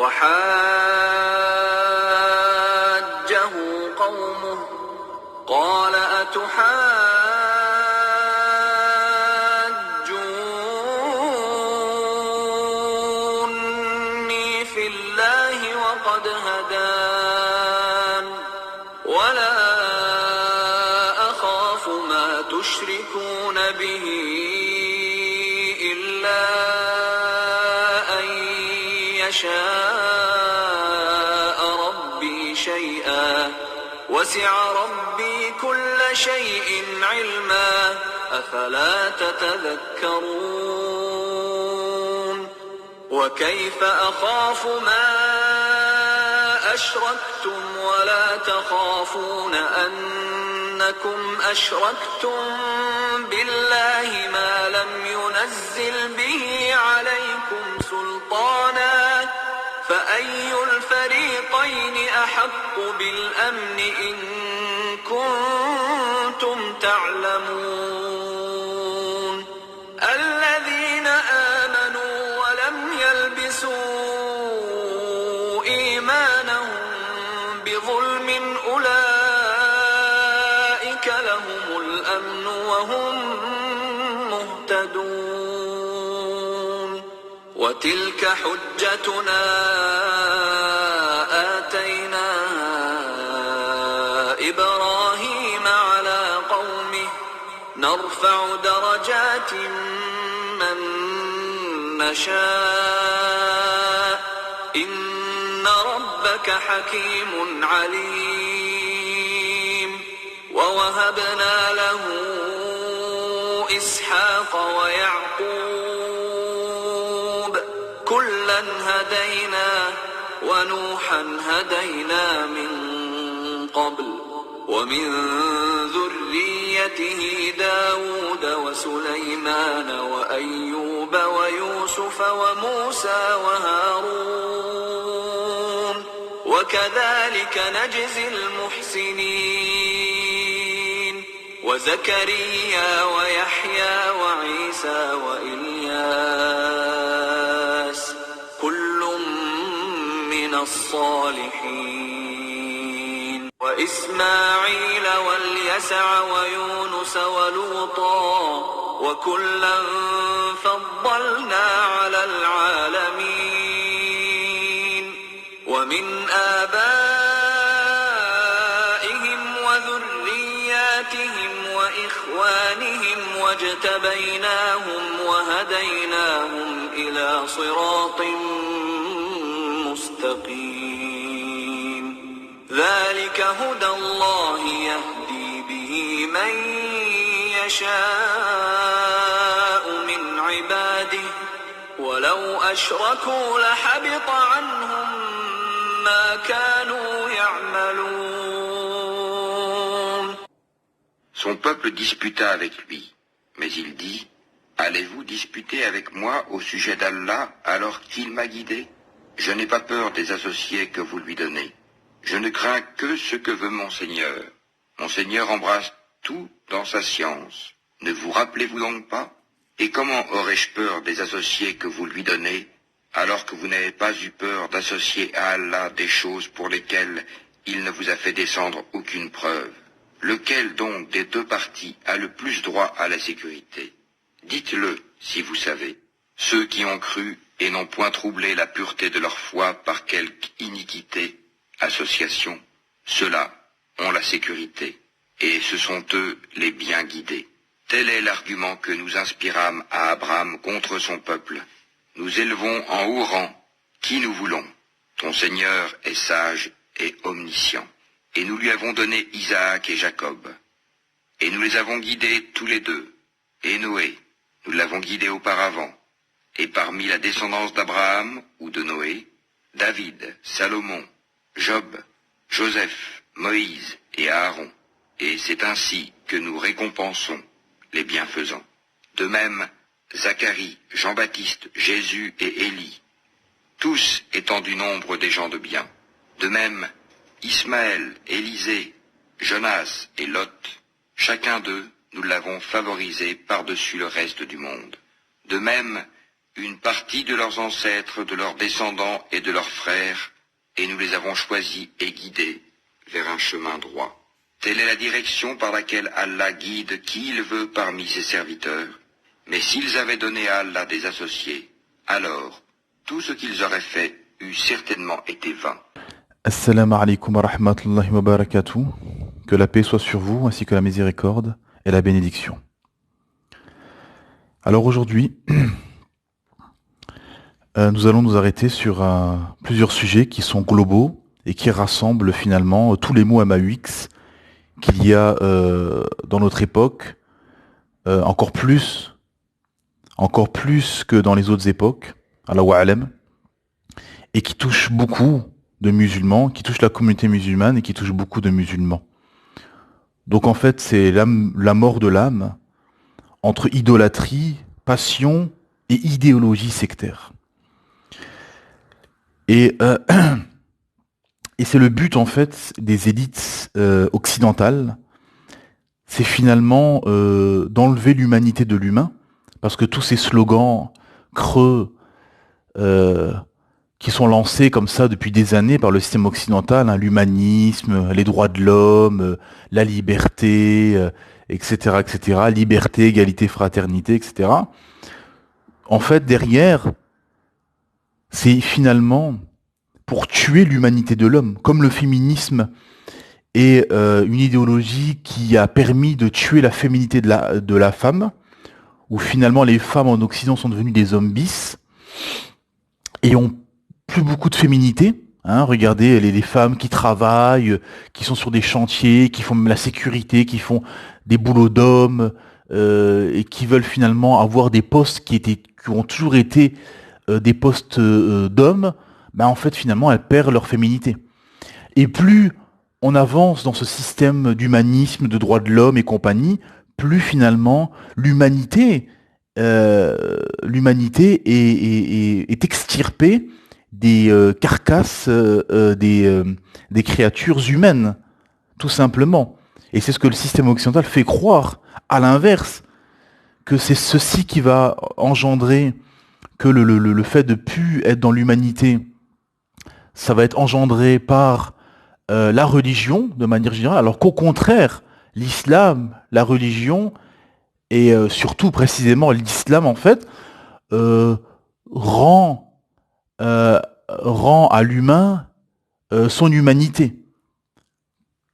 وحاجه قومه قال أتحاجوني في الله وقد هدان ولا أخاف ما تشركون به إلا أن يشاء ربي شيئا وسع ربي كل شيء علما أفلا تتذكرون وكيف أخاف ما أشركتم ولا تخافون أنكم أشركتم بالله ما لم ينزل به عليكم سلطانا فأي الفريقين أحق بالأمن إن كنتم تعلمون الذين آمنوا ولم يلبسوا إيمانهم بظلم أولئك لهم الأمن وهم مهتدون وتلك حجتنا آتيناها إبراهيم على قومه نرفع درجات من نشاء إن ربك حكيم عليم ووهبنا له إسحاق ويعقوب كلا هدينا ونوحا هدينا من قبل ومن ذريته داود وسليمان وأيوب ويوسف وموسى وهارون وكذلك نجزي المحسنين وزكريا ويحيى وعيسى وإلياس كل من الصالحين وإسماعيل واليسع ويونس ولوطا وكلا فضلنا على العالمين ومن آبائهم وذرياتهم وإخوانهم واجتبيناهم وهديناهم إلى صراط مستقيم ذلك هدى الله يهدي به من يشاء من عباده ولو أشركوا لحبط عنهم ما كانوا يعملون. Son peuple disputa avec lui, mais il dit, allez-vous disputer avec moi au sujet d'Allah alors qu'il m'a guidé? Je n'ai pas peur des associés que vous lui donnez. Je ne crains que ce que veut mon Seigneur. Mon Seigneur embrasse tout dans sa science. Ne vous rappelez-vous donc pas? Et comment aurais-je peur des associés que vous lui donnez, alors que vous n'avez pas eu peur d'associer à Allah des choses pour lesquelles il ne vous a fait descendre aucune preuve? Lequel donc des deux parties a le plus droit à la sécurité? Dites-le, si vous savez. Ceux qui ont cru et n'ont point troublé la pureté de leur foi par quelque iniquité, association, ceux-là ont la sécurité, et ce sont eux les bien guidés. Tel est l'argument que nous inspirâmes à Abraham contre son peuple. Nous élevons en haut rang qui nous voulons. Ton Seigneur est sage et omniscient. Et nous lui avons donné Isaac et Jacob. Et nous les avons guidés tous les deux. Et Noé, nous l'avons guidé auparavant. Et parmi la descendance d'Abraham ou de Noé, David, Salomon, Job, Joseph, Moïse et Aaron. Et c'est ainsi que nous récompensons les bienfaisants. De même, Zacharie, Jean-Baptiste, Jésus et Élie, tous étant du nombre des gens de bien. De même, Ismaël, Élisée, Jonas et Lot, chacun d'eux, nous l'avons favorisé par-dessus le reste du monde. De même une partie de leurs ancêtres, de leurs descendants et de leurs frères, et nous les avons choisis et guidés vers un chemin droit. Telle est la direction par laquelle Allah guide qui il veut parmi ses serviteurs. Mais s'ils avaient donné à Allah des associés, alors tout ce qu'ils auraient fait eût certainement été vain. Assalamu alaikum wa rahmatullahi wa barakatuh. Que la paix soit sur vous, ainsi que la miséricorde et la bénédiction. Alors aujourd'hui, nous allons nous arrêter sur plusieurs sujets qui sont globaux et qui rassemblent finalement tous les mots MAUX qu'il y a dans notre époque, encore plus que dans les autres époques, Allahu a'lam, et qui touchent beaucoup de musulmans, qui touchent la communauté musulmane et qui touchent beaucoup de musulmans. Donc en fait, c'est la mort de l'âme entre idolâtrie, passion et idéologie sectaire. Et c'est le but en fait des élites occidentales, c'est finalement d'enlever l'humanité de l'humain, parce que tous ces slogans creux qui sont lancés comme ça depuis des années par le système occidental, hein, l'humanisme, les droits de l'homme, la liberté, etc., etc., liberté, égalité, fraternité, etc. En fait, derrière, c'est finalement pour tuer l'humanité de l'homme, comme le féminisme est une idéologie qui a permis de tuer la féminité de la femme, où finalement les femmes en Occident sont devenues des hommes bis et ont plus beaucoup de féminité. Hein, regardez les femmes qui travaillent, qui sont sur des chantiers, qui font la sécurité, qui font des boulots d'hommes et qui veulent finalement avoir des postes qui ont toujours été des postes d'hommes. Ben en fait finalement elles perdent leur féminité. Et plus on avance dans ce système d'humanisme, de droits de l'homme et compagnie, plus finalement l'humanité est extirpée des carcasses des créatures humaines, tout simplement. Et c'est ce que le système occidental fait croire, à l'inverse, que c'est ceci qui va engendrer que le fait de plus être dans l'humanité, ça va être engendré par la religion, de manière générale, alors qu'au contraire, l'islam, la religion, et surtout précisément l'islam, en fait, rend à l'humain son humanité.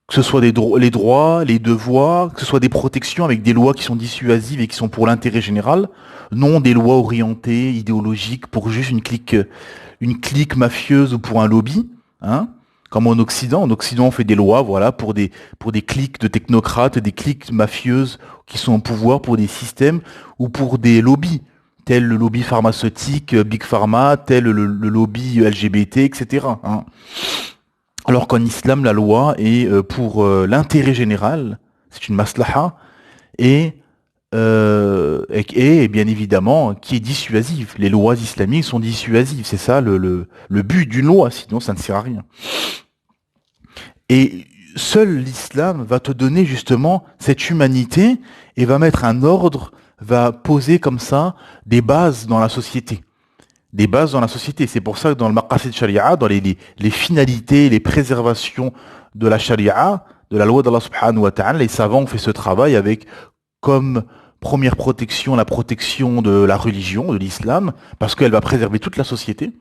Que ce soit les droits, les devoirs, que ce soit des protections avec des lois qui sont dissuasives et qui sont pour l'intérêt général, non des lois orientées, idéologiques, pour juste une clique mafieuse ou pour un lobby, hein. Comme en Occident. En Occident, on fait des lois, voilà, pour des cliques de technocrates, des cliques mafieuses qui sont au pouvoir pour des systèmes ou pour des lobbies, tel le lobby pharmaceutique, Big Pharma, tel le lobby LGBT, etc. Hein. Alors qu'en islam, la loi est pour l'intérêt général, c'est une maslaha, et bien évidemment qui est dissuasive. Les lois islamiques sont dissuasives, c'est ça le but d'une loi, sinon ça ne sert à rien. Et seul l'islam va te donner justement cette humanité et va mettre un ordre, va poser comme ça des bases dans la société. Des bases dans la société. C'est pour ça que dans le maqasid sharia, dans les finalités, les préservations de la sharia, de la loi d'Allah subhanahu wa ta'ala, les savants ont fait ce travail avec comme première protection la protection de la religion, de l'islam, parce qu'elle va préserver toute la société.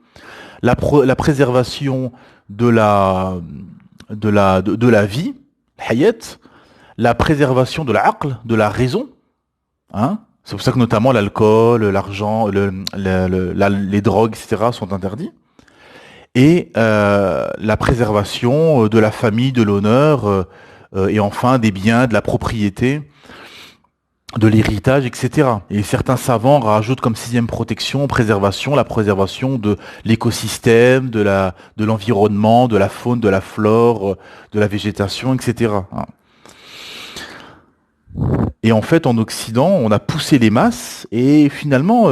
La préservation de la vie, hayat, la préservation de l'aql, de la raison, hein. C'est pour ça que notamment l'alcool, l'argent, les drogues, etc. sont interdits. Et la préservation de la famille, de l'honneur, et enfin des biens, de la propriété, de l'héritage, etc. Et certains savants rajoutent comme sixième protection, préservation, la préservation de l'écosystème, de l'environnement, de la faune, de la flore, de la végétation, etc. Et en fait, en Occident, on a poussé les masses et finalement,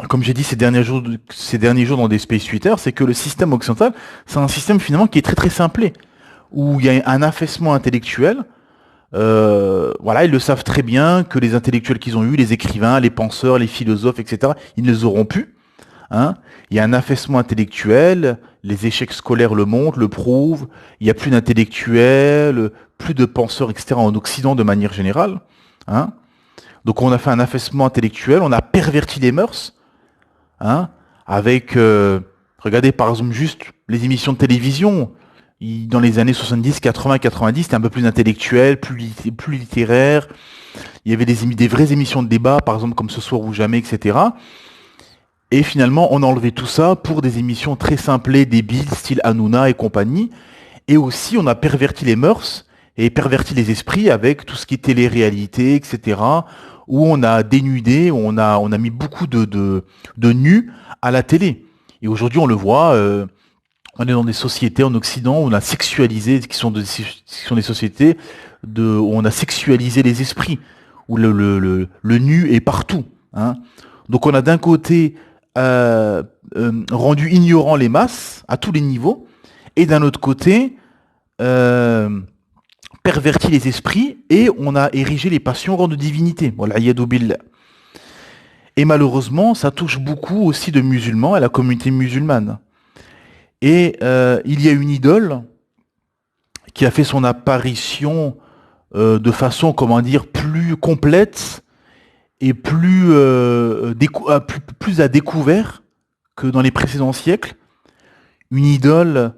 comme j'ai dit ces derniers jours dans des Space Twitter, c'est que le système occidental, c'est un système finalement qui est très très simplé, où il y a un affaissement intellectuel, voilà, ils le savent très bien que les intellectuels qu'ils ont eus, les écrivains, les penseurs, les philosophes, etc., ils ne les auront plus. Hein. Il y a un affaissement intellectuel, les échecs scolaires le montrent, le prouvent, il n'y a plus d'intellectuels, plus de penseurs, etc., en Occident de manière générale. Hein. Donc on a fait un affaissement intellectuel, on a perverti les mœurs, hein, avec, regardez par exemple juste les émissions de télévision, dans les années 70, 80, 90, c'était un peu plus intellectuel, plus littéraire, il y avait des vraies émissions de débat, par exemple comme Ce soir ou jamais, etc., et finalement, on a enlevé tout ça pour des émissions très simplées, débiles, style Hanouna et compagnie. Et aussi, on a perverti les mœurs et perverti les esprits avec tout ce qui est télé-réalité, etc. Où on a dénudé, on a mis beaucoup de nus à la télé. Et aujourd'hui, on le voit, on est dans des sociétés en Occident où on a sexualisé, qui sont des sociétés où on a sexualisé les esprits, où le nu est partout. Hein. Donc on a d'un côté rendu ignorant les masses à tous les niveaux, et d'un autre côté perverti les esprits, et on a érigé les passions en rang de divinité. Voilà, yadou billah. Et malheureusement, ça touche beaucoup aussi de musulmans à la communauté musulmane. Et il y a une idole qui a fait son apparition de façon, comment dire, plus complète et plus à découvert que dans les précédents siècles. Une idole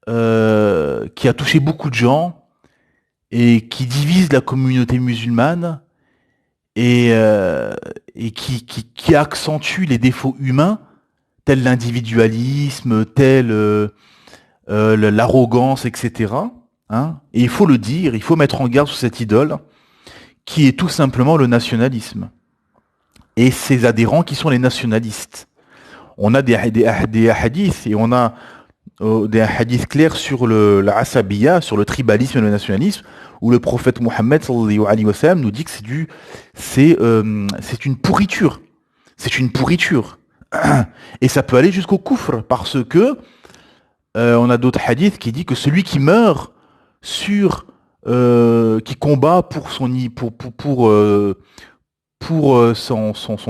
qui a touché beaucoup de gens et qui divise la communauté musulmane et qui accentue les défauts humains, tels l'individualisme, l'arrogance, etc. Hein. Et il faut le dire, il faut mettre en garde sur cette idole, qui est tout simplement le nationalisme. Et ses adhérents qui sont les nationalistes. On a des hadiths, et on a des hadiths clairs sur la asabiya, sur le tribalisme et le nationalisme, où le prophète Mohammed sallallahu alayhi wa sallam nous dit que c'est une pourriture. C'est une pourriture. Et ça peut aller jusqu'au koufr, parce que on a d'autres hadiths qui disent que celui qui meurt qui combat pour son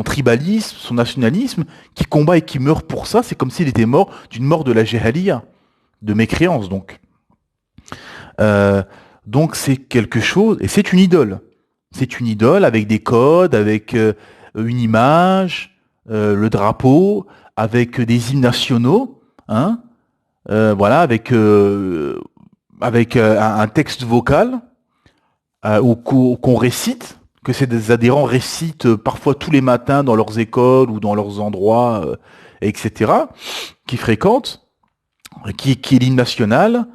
tribalisme, son nationalisme, qui combat et qui meurt pour ça, c'est comme s'il était mort d'une mort de la jahaliya, de mécréance donc. Donc c'est quelque chose, et c'est une idole. C'est une idole avec des codes, avec une image, le drapeau, avec des hymnes nationaux, hein, voilà, avec un texte vocal qu'on récite, que ces adhérents récitent parfois tous les matins dans leurs écoles ou dans leurs endroits, etc., qui fréquentent, qui est l'hymne national,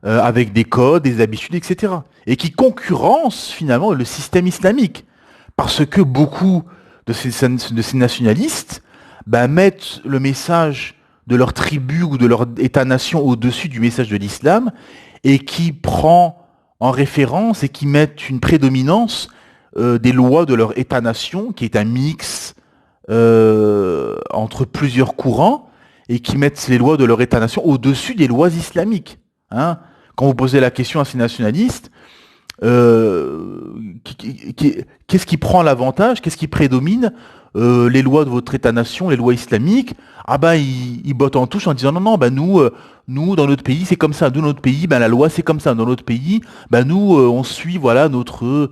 avec des codes, des habitudes, etc., et qui concurrence finalement le système islamique, parce que beaucoup de ces nationalistes mettent le message de leur tribu ou de leur État-nation au-dessus du message de l'islam, et qui prend en référence et qui mettent une prédominance des lois de leur État-nation, qui est un mix entre plusieurs courants, et qui mettent les lois de leur État-nation au-dessus des lois islamiques. Hein. Quand vous posez la question à ces nationalistes, qu'est-ce qui prend l'avantage, qu'est-ce qui prédomine, les lois de votre État-nation, les lois islamiques? Ah ben ils bottent en touche en disant non, nous dans notre pays c'est comme ça, dans notre pays la loi c'est comme ça, dans notre pays nous on suit voilà notre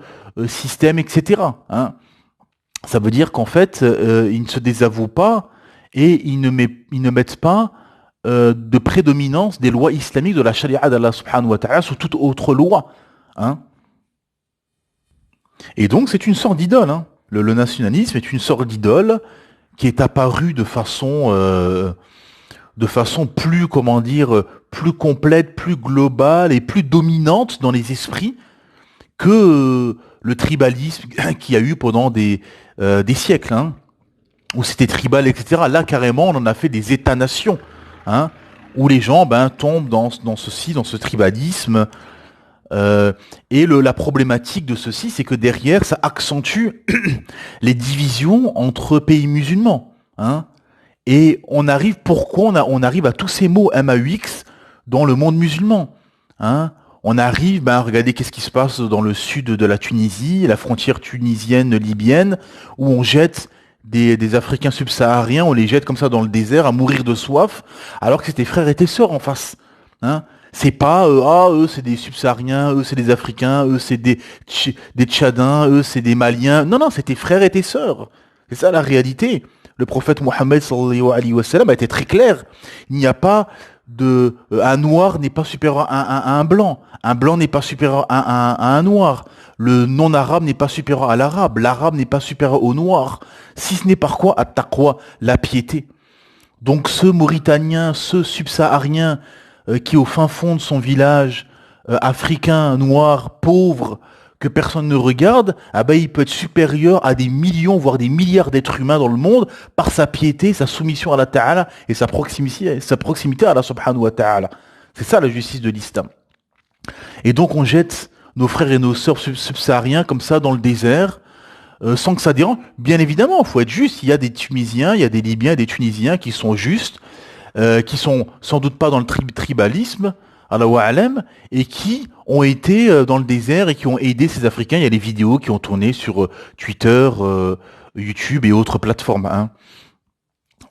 système, etc. Hein. Ça veut dire qu'en fait ils ne se désavouent pas et ils ne mettent pas de prédominance des lois islamiques de la charia d'Allah subhanahu wa ta'ala sur toute autre loi. Hein. Et donc c'est une sorte d'idole. Hein. Le nationalisme est une sorte d'idole qui est apparue de façon plus, comment dire, plus complète, plus globale et plus dominante dans les esprits que le tribalisme qu'il y a eu pendant des siècles, hein, où c'était tribal, etc. Là, carrément, on en a fait des États-nations, hein, où les gens tombent dans ce tribalisme. Et la problématique de ceci, c'est que derrière, ça accentue les divisions entre pays musulmans. Hein. Et pourquoi on arrive à tous ces mots MAUX dans le monde musulman. Hein. On arrive, regardez qu'est-ce qui se passe dans le sud de la Tunisie, la frontière tunisienne-libyenne, où on jette des Africains subsahariens, on les jette comme ça dans le désert à mourir de soif, alors que c'était frères et tes sœurs en face. Hein. C'est pas eux c'est des subsahariens, eux c'est des Africains, eux c'est des Tchadiens, eux c'est des Maliens. Non, c'est tes frères et tes sœurs. C'est ça la réalité. Le prophète Mohammed sallallahu alayhi wa sallam a été très clair. Il n'y a pas un noir n'est pas supérieur à un blanc. Un blanc n'est pas supérieur à un noir. Le non-arabe n'est pas supérieur à l'arabe. L'arabe n'est pas supérieur au noir. Si ce n'est par quoi? At-taqwa, la piété. Donc ce Mauritanien, ce subsaharien qui est au fin fond de son village, africain, noir, pauvre, que personne ne regarde, il peut être supérieur à des millions, voire des milliards d'êtres humains dans le monde par sa piété, sa soumission à la Ta'ala et sa proximité à la Subhanahu wa Ta'ala. C'est ça la justice de l'islam. Et donc on jette nos frères et nos sœurs subsahariens comme ça dans le désert, sans que ça dérange. Bien évidemment, il faut être juste, il y a des Tunisiens, il y a des Libyens, des Tunisiens qui sont justes, qui sont sans doute pas dans le tribalisme, Allahu a'lam, et qui ont été dans le désert et qui ont aidé ces Africains. Il y a des vidéos qui ont tourné sur Twitter, YouTube et autres plateformes. Hein.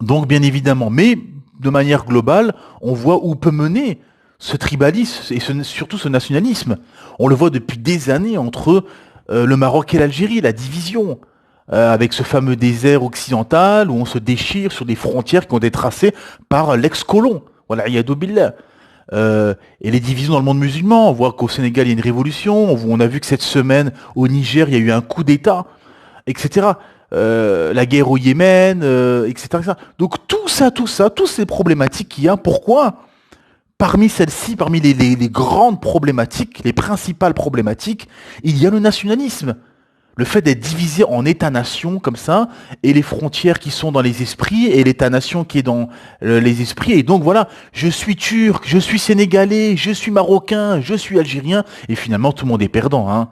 Donc bien évidemment, mais de manière globale, on voit où peut mener ce tribalisme et surtout ce nationalisme. On le voit depuis des années entre le Maroc et l'Algérie, la division, avec ce fameux désert occidental où on se déchire sur des frontières qui ont été tracées par l'ex-colon. Voilà, iyadou billah. Et les divisions dans le monde musulman, on voit qu'au Sénégal il y a une révolution, on a vu que cette semaine au Niger il y a eu un coup d'État, etc. La guerre au Yémen, etc. Donc tout ça, toutes ces problématiques qu'il y a, pourquoi parmi celles-ci, parmi les grandes problématiques, les principales problématiques, il y a le nationalisme. Le fait d'être divisé en États-nations comme ça, et les frontières qui sont dans les esprits, et l'État-nation qui est dans les esprits, et donc voilà, je suis turc, je suis sénégalais, je suis marocain, je suis algérien, et finalement tout le monde est perdant. Hein.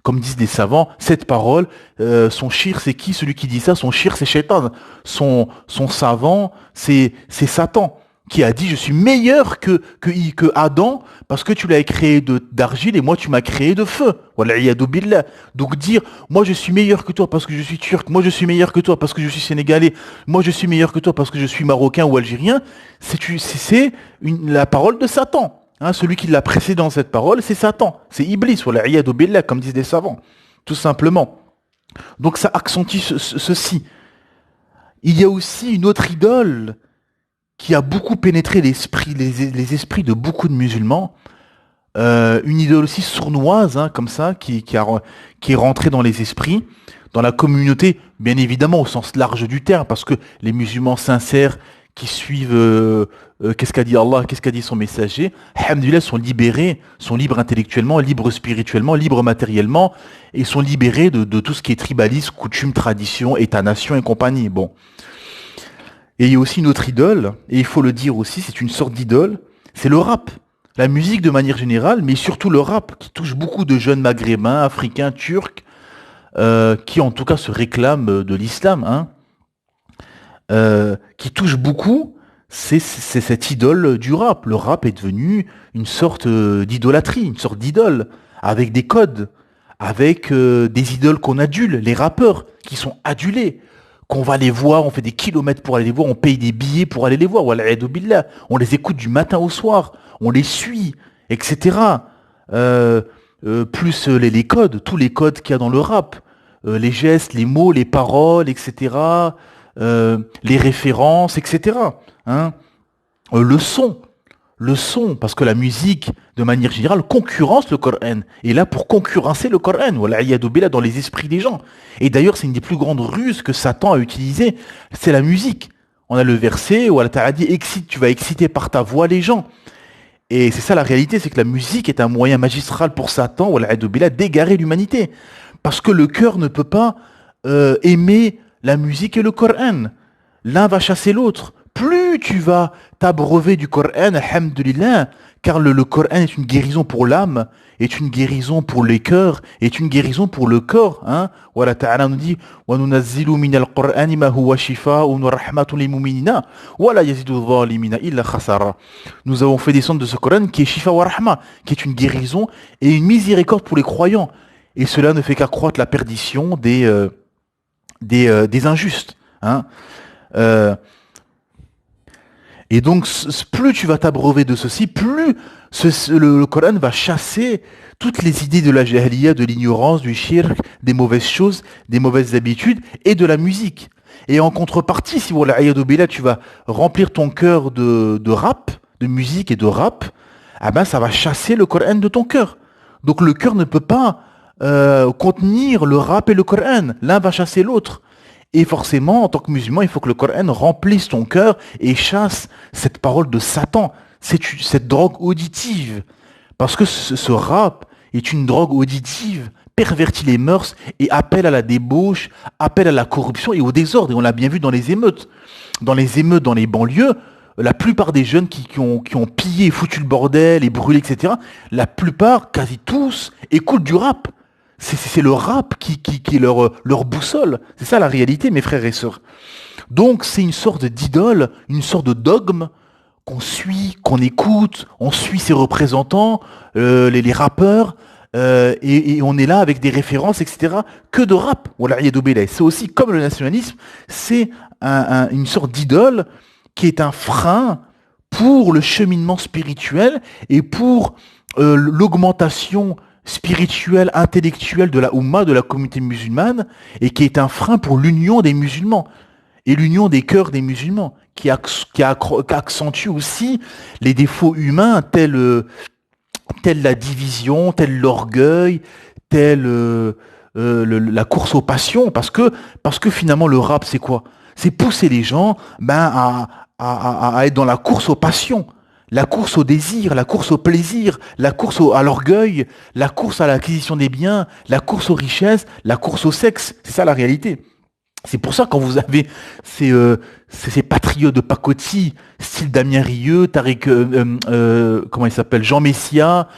Comme disent des savants, cette parole, son shir c'est qui? Celui qui dit ça, son shir c'est Shaitan, son savant c'est Satan, qui a dit je suis meilleur que Adam parce que tu l'as créé d'argile et moi tu m'as créé de feu. Voilà, iyadou billah. Donc dire moi je suis meilleur que toi parce que je suis turc, moi je suis meilleur que toi parce que je suis sénégalais, moi je suis meilleur que toi parce que je suis marocain ou algérien, c'est la parole de Satan. Hein, celui qui l'a précédé dans cette parole, c'est Satan, c'est Iblis, voilà, iyadou billah, comme disent les savants, tout simplement. Donc ça accentue ceci. Il y a aussi une autre idole qui a beaucoup pénétré les esprits de beaucoup de musulmans, une idole aussi sournoise, hein, comme ça, qui est rentrée dans les esprits, dans la communauté, bien évidemment au sens large du terme, parce que les musulmans sincères qui suivent qu'est-ce qu'a dit Allah, qu'est-ce qu'a dit son messager, alhamdoulilah, sont libérés, sont libres intellectuellement, libres spirituellement, libres matériellement, et sont libérés de tout ce qui est tribalisme, coutume, tradition, état-nation et compagnie. Bon. Et il y a aussi une autre idole, et il faut le dire aussi, c'est une sorte d'idole, c'est le rap. La musique de manière générale, mais surtout le rap, qui touche beaucoup de jeunes maghrébins, africains, turcs, qui en tout cas se réclament de l'islam, hein, qui touche beaucoup, c'est cette idole du rap. Le rap est devenu une sorte d'idolâtrie, une sorte d'idole, avec des codes, avec des idoles qu'on adule, les rappeurs qui sont adulés, qu'on va les voir, on fait des kilomètres pour aller les voir, on paye des billets pour aller les voir, wal'iyadu billah, on les écoute du matin au soir, on les suit, etc. Plus les codes, tous les codes qu'il y a dans le rap, les gestes, les mots, les paroles, etc. Les références, etc. Hein. Le son, parce que la musique, de manière générale, concurrence le Coran. Et là, pour concurrencer le Coran, voilà, iyadou billah, dans les esprits des gens. Et d'ailleurs, c'est une des plus grandes ruses que Satan a utilisées, c'est la musique. On a le verset où Allah Ta'ala dit « tu vas exciter par ta voix les gens ». Et c'est ça la réalité, c'est que la musique est un moyen magistral pour Satan, voilà, iyadou billah, d'égarer l'humanité. Parce que le cœur ne peut pas aimer la musique et le Coran. L'un va chasser l'autre. Plus tu vas t'abreuver du Coran, alhamdulillah, car le Coran est une guérison pour l'âme, est une guérison pour les cœurs, est une guérison pour le corps. Hein. Voilà, Ta'ala nous dit وَنُنَزِّلُ مِنَ الْقُرْآنِ مَا هُوَ شِفَاءٌ وَرَحْمَةٌ لِلْمُؤْمِنِينَ وَلَا يَزِيدُ الظَّالِمِينَ إِلَّا خَسَارًا. Nous avons fait descendre de ce Coran qui est shifa wa rahma, qui est une guérison et une miséricorde pour les croyants. Et cela ne fait qu'accroître la perdition des injustes. Hein. Et donc, plus tu vas t'abreuver de ceci, plus le Coran va chasser toutes les idées de la jahiliya, de l'ignorance, du shirk, des mauvaises choses, des mauvaises habitudes et de la musique. Et en contrepartie, si tu vas remplir ton cœur de rap, de musique et de rap, ah ben ça va chasser le Coran de ton cœur. Donc le cœur ne peut pas contenir le rap et le Coran. L'un va chasser l'autre. Et forcément, en tant que musulman, il faut que le Coran remplisse ton cœur et chasse cette parole de Satan, cette drogue auditive. Parce que ce rap est une drogue auditive, pervertit les mœurs et appelle à la débauche, appelle à la corruption et au désordre. Et on l'a bien vu dans les émeutes. Dans les émeutes, dans les banlieues, la plupart des jeunes qui ont pillé, foutu le bordel et brûlé, etc., la plupart, quasi tous, écoutent du rap. C'est le rap qui est leur boussole. C'est ça la réalité, mes frères et sœurs. Donc c'est une sorte d'idole, une sorte de dogme qu'on suit, qu'on écoute, on suit ses représentants, les rappeurs, et on est là avec des références, etc., que de rap. C'est aussi comme le nationalisme, c'est une sorte d'idole qui est un frein pour le cheminement spirituel et pour l'augmentation spirituelle, intellectuelle de la Oumma, de la communauté musulmane, et qui est un frein pour l'union des musulmans et l'union des cœurs des musulmans, qui accentue aussi les défauts humains tels la division, tel l'orgueil, la course aux passions, parce que finalement le rap c'est quoi? C'est pousser les gens à être dans la course aux passions, la course au désir, la course au plaisir, la course à l'orgueil, la course à l'acquisition des biens, la course aux richesses, la course au sexe. C'est ça la réalité. C'est pour ça quand vous avez ces patriotes de pacotille, style Damien Rieu, comment il s'appelle, Jean Messia,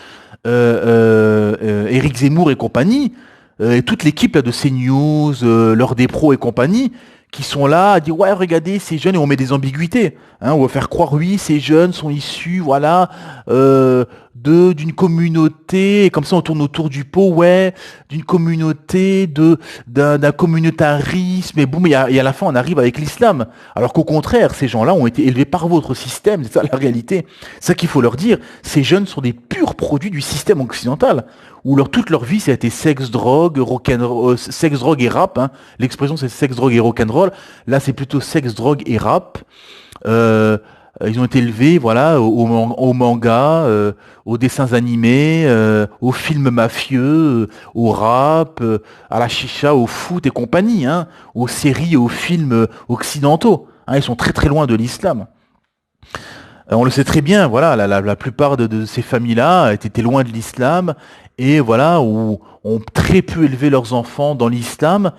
Éric Zemmour et compagnie, et toute l'équipe là de CNews, L'Heure des Pros et compagnie, qui sont là à dire ouais regardez ces jeunes, et on met des ambiguïtés, hein, on va faire croire oui ces jeunes sont issus voilà d'une communauté, et comme ça on tourne autour du pot, ouais, d'une communauté d'un communautarisme, et boum, et à la fin on arrive avec l'islam, alors qu'au contraire ces gens-là ont été élevés par votre système. C'est ça la réalité, c'est ça qu'il faut leur dire. Ces jeunes sont des purs produits du système occidental, où toute leur vie ça a été sexe, drogue, sexe, drogue et rap, hein. L'expression c'est sexe, drogue et rock'n'roll. Là c'est plutôt sexe, drogue et rap. Ils ont été élevés voilà au manga, aux dessins animés, aux films mafieux, au rap, à la chicha, au foot et compagnie, hein, aux séries et aux films occidentaux. Hein, ils sont très très loin de l'islam. On le sait très bien, voilà, la plupart de ces familles-là étaient loin de l'islam et voilà, ont très peu élevé leurs enfants dans l'islam,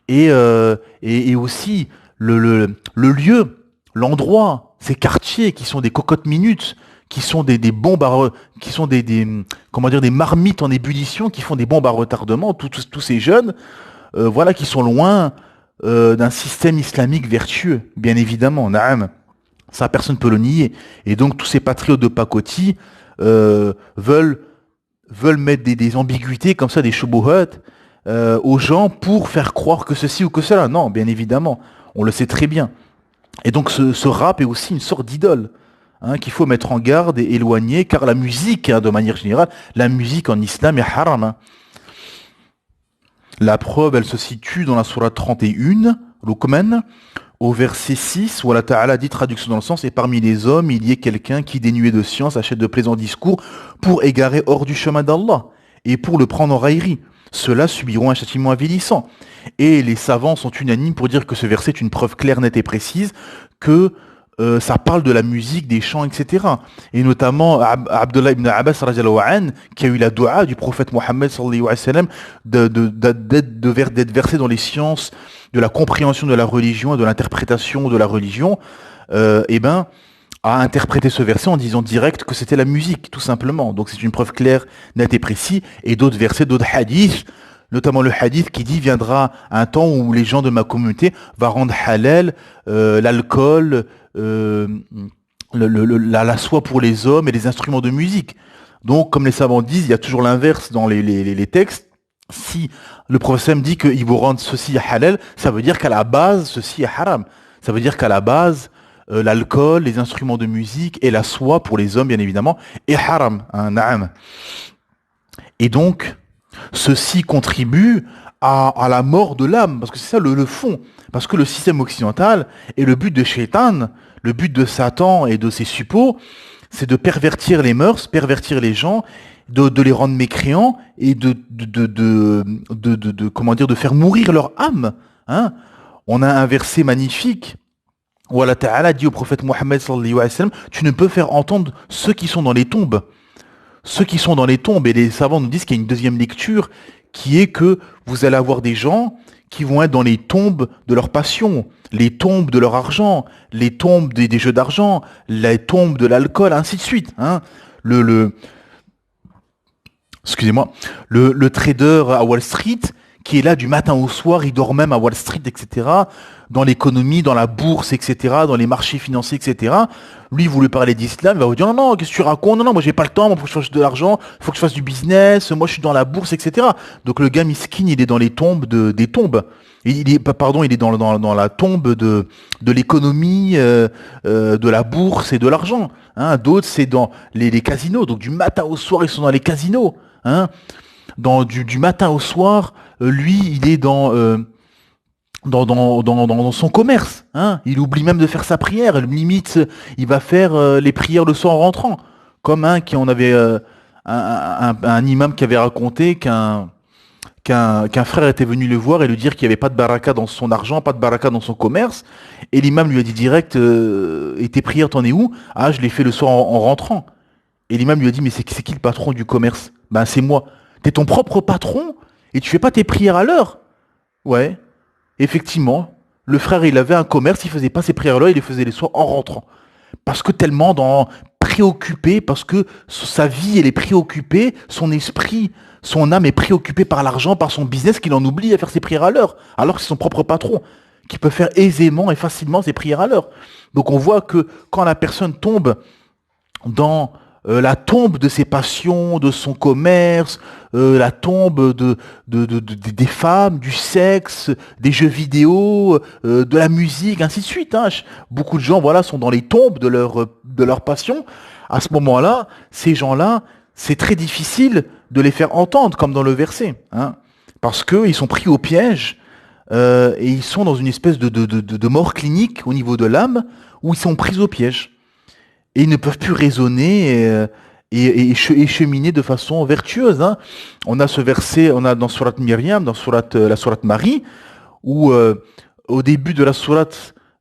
et aussi le lieu, l'endroit, ces quartiers qui sont des cocottes minutes, qui sont des bombes qui sont des marmites en ébullition, qui font des bombes à retardement, tous ces jeunes, voilà, qui sont loin d'un système islamique vertueux, bien évidemment, na'am. Ça, personne ne peut le nier. Et donc, tous ces patriotes de pacotille veulent mettre des ambiguïtés comme ça, des shubuhat, aux gens pour faire croire que ceci ou que cela. Non, bien évidemment, on le sait très bien. Et donc, ce rap est aussi une sorte d'idole, hein, qu'il faut mettre en garde et éloigner, car la musique, hein, de manière générale, la musique en islam est haram. Hein. La preuve, elle se situe dans la sourate 31, Luqman, au verset 6, où Allah Ta'ala dit, traduction dans le sens, et parmi les hommes, il y ait quelqu'un qui, dénué de science, achète de plaisants discours pour égarer hors du chemin d'Allah et pour le prendre en raillerie. Ceux-là subiront un châtiment avilissant. Et les savants sont unanimes pour dire que ce verset est une preuve claire, nette et précise que ça parle de la musique, des chants, etc. Et notamment Abdullah ibn Abbas radiallahu anhu, qui a eu la dua du prophète Mohammed sallallahu alayhi wa sallam d'être versé dans les sciences de la compréhension de la religion et de l'interprétation de la religion. a interprété ce verset en disant direct que c'était la musique, tout simplement. Donc c'est une preuve claire, nette et précise. Et d'autres versets, d'autres hadiths, notamment le hadith qui dit viendra un temps où les gens de ma communauté va rendre halal l'alcool, la soie pour les hommes et les instruments de musique. Donc, comme les savants disent, il y a toujours l'inverse dans les textes. Si le prophète dit qu'il vous rend ceci halal, ça veut dire qu'à la base, ceci est haram. Ça veut dire qu'à la base, l'alcool, les instruments de musique et la soie pour les hommes, bien évidemment, est haram, hein, na'am. Et donc, ceci contribue à la mort de l'âme, parce que c'est ça le fond. Parce que le système occidental et le but de Shaitan, le but de Satan et de ses suppôts, c'est de pervertir les mœurs, pervertir les gens, de les rendre mécréants et comment dire, de faire mourir leur âme. Hein. On a un verset magnifique où Allah Ta'ala dit au prophète Mohammed sallallahu alayhi wa sallam, tu ne peux faire entendre ceux qui sont dans les tombes. Ceux qui sont dans les tombes, et les savants nous disent qu'il y a une deuxième lecture qui est que vous allez avoir des gens qui vont être dans les tombes de leur passion, les tombes de leur argent, les tombes des jeux d'argent, les tombes de l'alcool, ainsi de suite. Hein. Excusez-moi, le trader à Wall Street, qui est là du matin au soir, il dort même à Wall Street, etc., dans l'économie, dans la bourse, etc., dans les marchés financiers, etc., lui, vous lui parlez d'islam, il va vous dire, non, non, qu'est-ce que tu racontes? Non, non, moi, j'ai pas le temps, moi, faut que je fasse de l'argent, faut que je fasse du business, moi, je suis dans la bourse, etc. Donc, le gars miskin, il est dans les tombes des tombes. Il est dans la tombe de l'économie, de la bourse et de l'argent. Hein. D'autres, c'est dans les casinos. Donc, du matin au soir, ils sont dans les casinos. Hein. Du matin au soir, lui, il est dans son commerce. Hein. Il oublie même de faire sa prière. Limite, il va faire les prières le soir en rentrant. Comme on avait un imam qui avait raconté qu'un frère était venu le voir et lui dire qu'il n'y avait pas de baraka dans son argent, pas de baraka dans son commerce. Et l'imam lui a dit direct, et tes prières, t'en es où? Ah, je les fais le soir en rentrant. Et l'imam lui a dit, mais c'est qui le patron du commerce? Ben, c'est moi. T'es ton propre patron et tu fais pas tes prières à l'heure? Ouais. Effectivement, le frère, il avait un commerce, il faisait pas ses prières à l'heure, il les faisait les soirs en rentrant. Parce que tellement préoccupé, parce que sa vie, elle est préoccupée, son esprit, son âme est préoccupée par l'argent, par son business, qu'il en oublie à faire ses prières à l'heure. Alors que c'est son propre patron, qui peut faire aisément et facilement ses prières à l'heure. Donc on voit que quand la personne tombe dans la tombe de ses passions, de son commerce, la tombe des femmes, du sexe, des jeux vidéo, de la musique, ainsi de suite. Hein. Beaucoup de gens, voilà, sont dans les tombes de leur passion. À ce moment-là, ces gens-là, c'est très difficile de les faire entendre, comme dans le verset, hein, parce qu'ils sont pris au piège et ils sont dans une espèce de mort clinique au niveau de l'âme, où ils sont pris au piège. Et ils ne peuvent plus raisonner et cheminer de façon vertueuse. Hein. On a ce verset, on a dans Surat Myriam, dans la Surat Marie, où au début de la Surat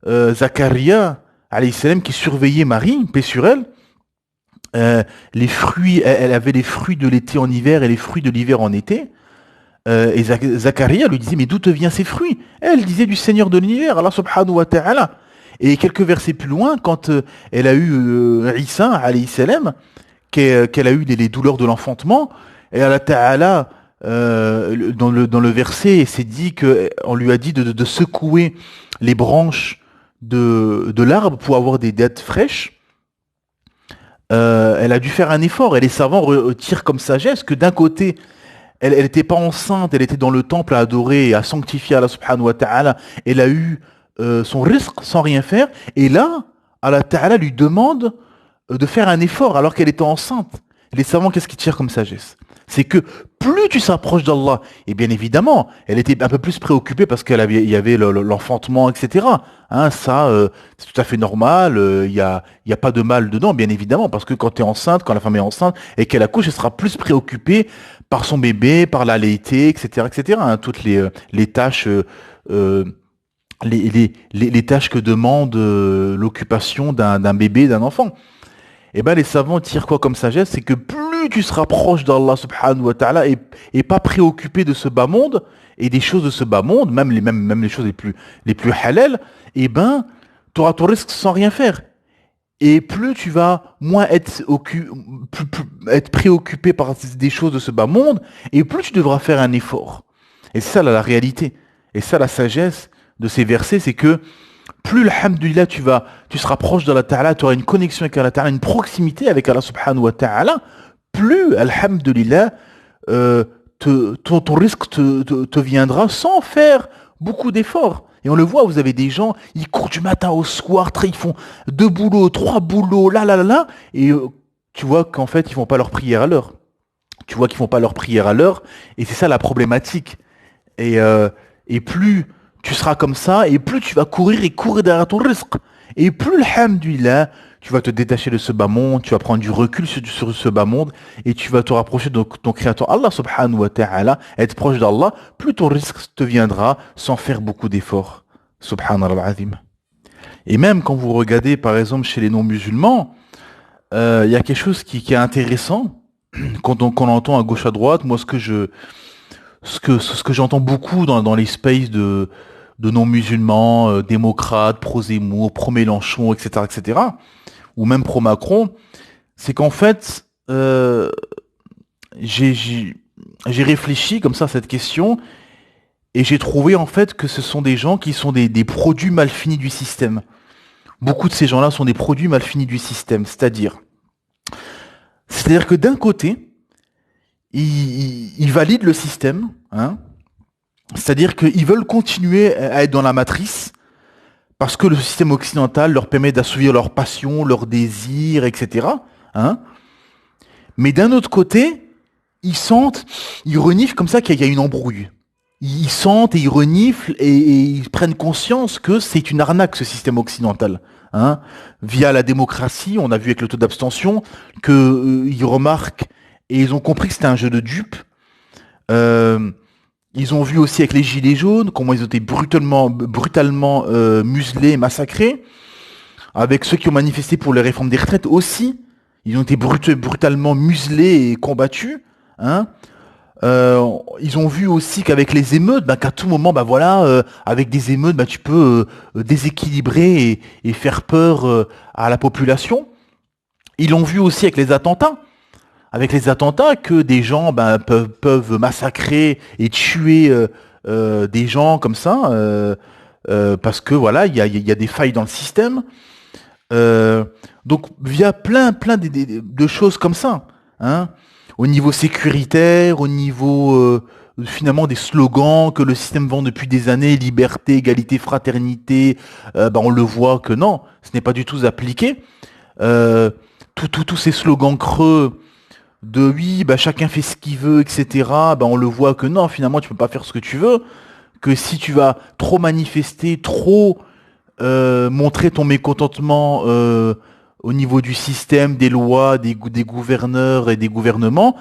Zacharia, alayhi salam, qui surveillait Marie, paix sur elle, les fruits, elle avait les fruits de l'été en hiver et les fruits de l'hiver en été. Et Zacharia lui disait, mais d'où te viennent ces fruits? Elle disait du Seigneur de l'univers, Allah subhanahu wa ta'ala. Et quelques versets plus loin, quand elle a eu Isa, alayhi salam, qu'elle a eu les douleurs de l'enfantement, et Allah Ta'ala, dans le verset, c'est dit qu'on lui a dit de secouer les branches de l'arbre pour avoir des dattes fraîches. Elle a dû faire un effort, et les savants retirent comme sagesse que d'un côté, elle n'était pas enceinte, elle était dans le temple à adorer et à sanctifier Allah subhanahu wa ta'ala, elle a eu son rizq sans rien faire, et là, Allah Ta'ala lui demande de faire un effort alors qu'elle était enceinte. Les savants, qu'est-ce qu'ils tirent comme sagesse? C'est que plus tu s'approches d'Allah, et bien évidemment, elle était un peu plus préoccupée parce il y avait l'enfantement, etc. Hein, ça, c'est tout à fait normal, il y a pas de mal dedans, bien évidemment, parce que quand tu es enceinte, quand la femme est enceinte et qu'elle accouche, elle sera plus préoccupée par son bébé, par l'allaiter, etc., etc. Hein, toutes les tâches les tâches que demande l'occupation d'un bébé, d'un enfant. Et ben les savants tirent quoi comme sagesse? C'est que plus tu seras proche d'Allah subhanahu wa ta'ala et pas préoccupé de ce bas monde et des choses de ce bas monde, même les choses les plus halal, et ben tu auras ton risque sans rien faire. Et plus tu vas moins être préoccupé par des choses de ce bas monde, et plus tu devras faire un effort. Et c'est ça la réalité. Et ça la sagesse de ces versets, c'est que plus alhamdoulilah tu seras proche d'Allah Ta'ala, tu auras une connexion avec Allah Ta'ala, une proximité avec Allah Subhanahu wa Ta'ala, plus alhamdoulilah ton risque te viendra sans faire beaucoup d'efforts. Et on le voit, vous avez des gens, ils courent du matin au soir, ils font 2 boulots, 3 boulots, là, et tu vois qu'en fait, ils font pas leur prière à l'heure. Tu vois qu'ils font pas leur prière à l'heure, et c'est ça la problématique. Et plus tu seras comme ça, et plus tu vas courir derrière ton risque. Et plus, alhamdoulilah, tu vas te détacher de ce bas monde, tu vas prendre du recul sur ce bas monde, et tu vas te rapprocher de ton créateur Allah subhanahu wa ta'ala, être proche d'Allah, plus ton risque te viendra sans faire beaucoup d'efforts. Subhanallah al-azim. Et même quand vous regardez par exemple chez les non-musulmans, il y a quelque chose qui est intéressant, quand on entend à gauche à droite, moi ce que j'entends beaucoup dans les spaces de non-musulmans, démocrates, pro-Zemmour, pro-Mélenchon, etc., ou même pro-Macron, c'est qu'en fait, j'ai réfléchi comme ça à cette question, et j'ai trouvé en fait que ce sont des gens qui sont des produits mal finis du système. Beaucoup de ces gens-là sont des produits mal finis du système, c'est-à-dire que d'un côté, ils valident le système, hein, c'est-à-dire qu'ils veulent continuer à être dans la matrice, parce que le système occidental leur permet d'assouvir leurs passions, leurs désirs, etc. Hein. Mais d'un autre côté, ils reniflent comme ça qu'il y a une embrouille. Ils sentent et ils reniflent et ils prennent conscience que c'est une arnaque ce système occidental. Hein. Via la démocratie, on a vu avec le taux d'abstention qu'ils remarquent et ils ont compris que c'était un jeu de dupes. Ils ont vu aussi avec les gilets jaunes comment ils ont été brutalement muselés, massacrés. Avec ceux qui ont manifesté pour les réformes des retraites aussi, ils ont été brutalement muselés et combattus. Hein. Ils ont vu aussi qu'avec les émeutes, qu'à tout moment, avec des émeutes, tu peux déséquilibrer et faire peur à la population. Ils l'ont vu aussi avec les attentats. Avec les attentats, que des gens peuvent massacrer et tuer des gens comme ça, parce que voilà, il y a des failles dans le système. Donc via plein de choses comme ça, hein, au niveau sécuritaire, au niveau finalement des slogans que le système vend depuis des années, liberté, égalité, fraternité, on le voit que non, ce n'est pas du tout appliqué. Tous ces slogans creux de oui, chacun fait ce qu'il veut, etc. On le voit que non, finalement, tu peux pas faire ce que tu veux. Que si tu vas trop manifester, trop montrer ton mécontentement au niveau du système, des lois, des gouverneurs et des gouvernements,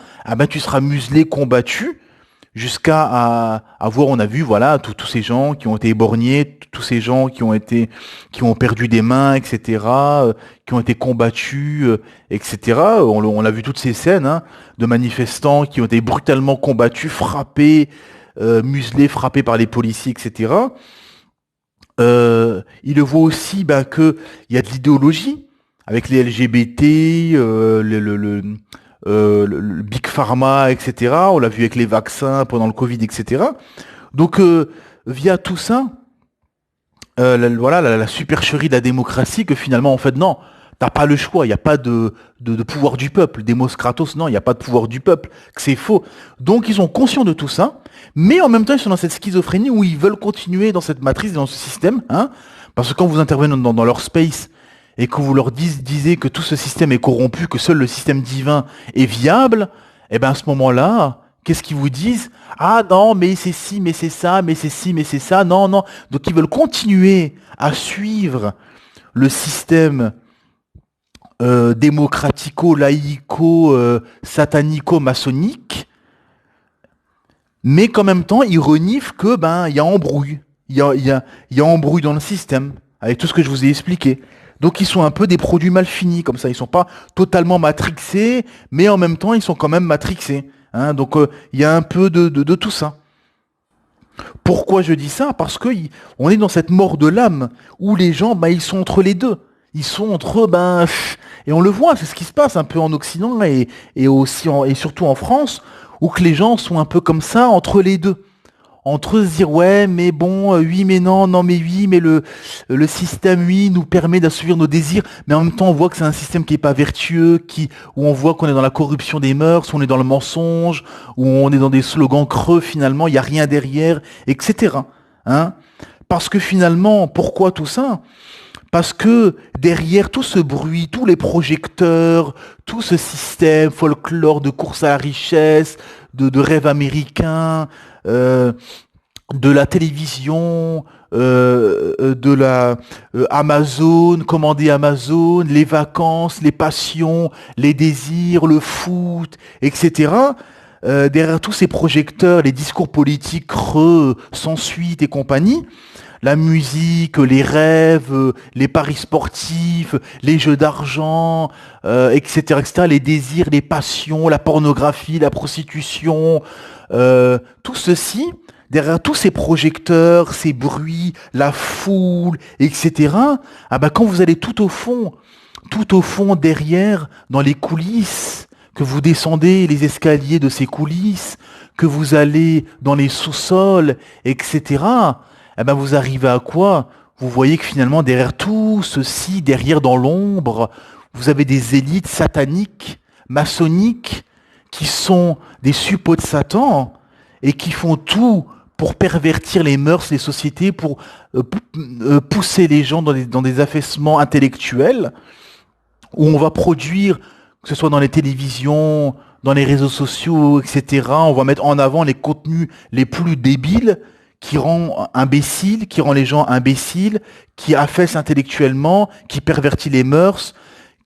tu seras muselé, combattu, jusqu'à voir, on a vu, voilà, tous ces gens qui ont été éborgnés, tous ces gens qui ont perdu des mains, etc., qui ont été combattus, etc. On a vu toutes ces scènes, hein, de manifestants qui ont été brutalement combattus, frappés, muselés, frappés par les policiers, etc. Il le voit aussi que il y a de l'idéologie avec les LGBT, le Big Pharma, etc. On l'a vu avec les vaccins pendant le Covid, etc. Donc, via tout ça, la supercherie de la démocratie, que finalement, en fait, non, t'as pas le choix, il n'y a pas de pouvoir du peuple. Demos Kratos, non, il n'y a pas de pouvoir du peuple, que c'est faux. Donc, ils sont conscients de tout ça, mais en même temps, ils sont dans cette schizophrénie où ils veulent continuer dans cette matrice, dans ce système, hein, parce que quand vous intervenez dans leur space, et que vous leur disiez que tout ce système est corrompu, que seul le système divin est viable, à ce moment-là, qu'est-ce qu'ils vous disent? Ah non, mais c'est ci, mais c'est ça, mais c'est ci, mais c'est ça, non. Donc ils veulent continuer à suivre le système démocratico, laïco, satanico-maçonnique, mais qu'en même temps, ils reniflent que il y a embrouille. Il y a embrouille dans le système, avec tout ce que je vous ai expliqué. Donc ils sont un peu des produits mal finis, comme ça. Ils sont pas totalement matrixés, mais en même temps, ils sont quand même matrixés. Hein. Donc il y a un peu de tout ça. Pourquoi je dis ça? Parce que on est dans cette mort de l'âme, où les gens, ils sont entre les deux. Ils sont entre eux, et on le voit, c'est ce qui se passe un peu en Occident et aussi et surtout en France, où que les gens sont un peu comme ça entre les deux. Entre eux se dire ouais mais bon oui mais non non mais oui mais le système oui nous permet d'assouvir nos désirs, mais en même temps on voit que c'est un système qui est pas vertueux, où on voit qu'on est dans la corruption des mœurs, on est dans le mensonge, où on est dans des slogans creux, finalement il y a rien derrière, etc. Hein, parce que finalement pourquoi tout ça? Parce que derrière tout ce bruit, tous les projecteurs, tout ce système folklore de course à la richesse, de rêve américain, euh, de la télévision, de la Amazon, commander Amazon, les vacances, les passions, les désirs, le foot, etc. Derrière tous ces projecteurs, les discours politiques creux, sans suite et compagnie, la musique, les rêves, les paris sportifs, les jeux d'argent, etc., les désirs, les passions, la pornographie, la prostitution, tout ceci, derrière tous ces projecteurs, ces bruits, la foule, etc., quand vous allez tout au fond derrière, dans les coulisses, que vous descendez les escaliers de ces coulisses, que vous allez dans les sous-sols, etc., vous arrivez à quoi? Vous voyez que finalement, derrière tout ceci, derrière dans l'ombre, vous avez des élites sataniques, maçonniques, qui sont des suppôts de Satan et qui font tout pour pervertir les mœurs, les sociétés, pour pousser les gens dans des affaissements intellectuels, où on va produire, que ce soit dans les télévisions, dans les réseaux sociaux, etc., on va mettre en avant les contenus les plus débiles, qui rend les gens imbéciles, qui affaisse intellectuellement, qui pervertit les mœurs,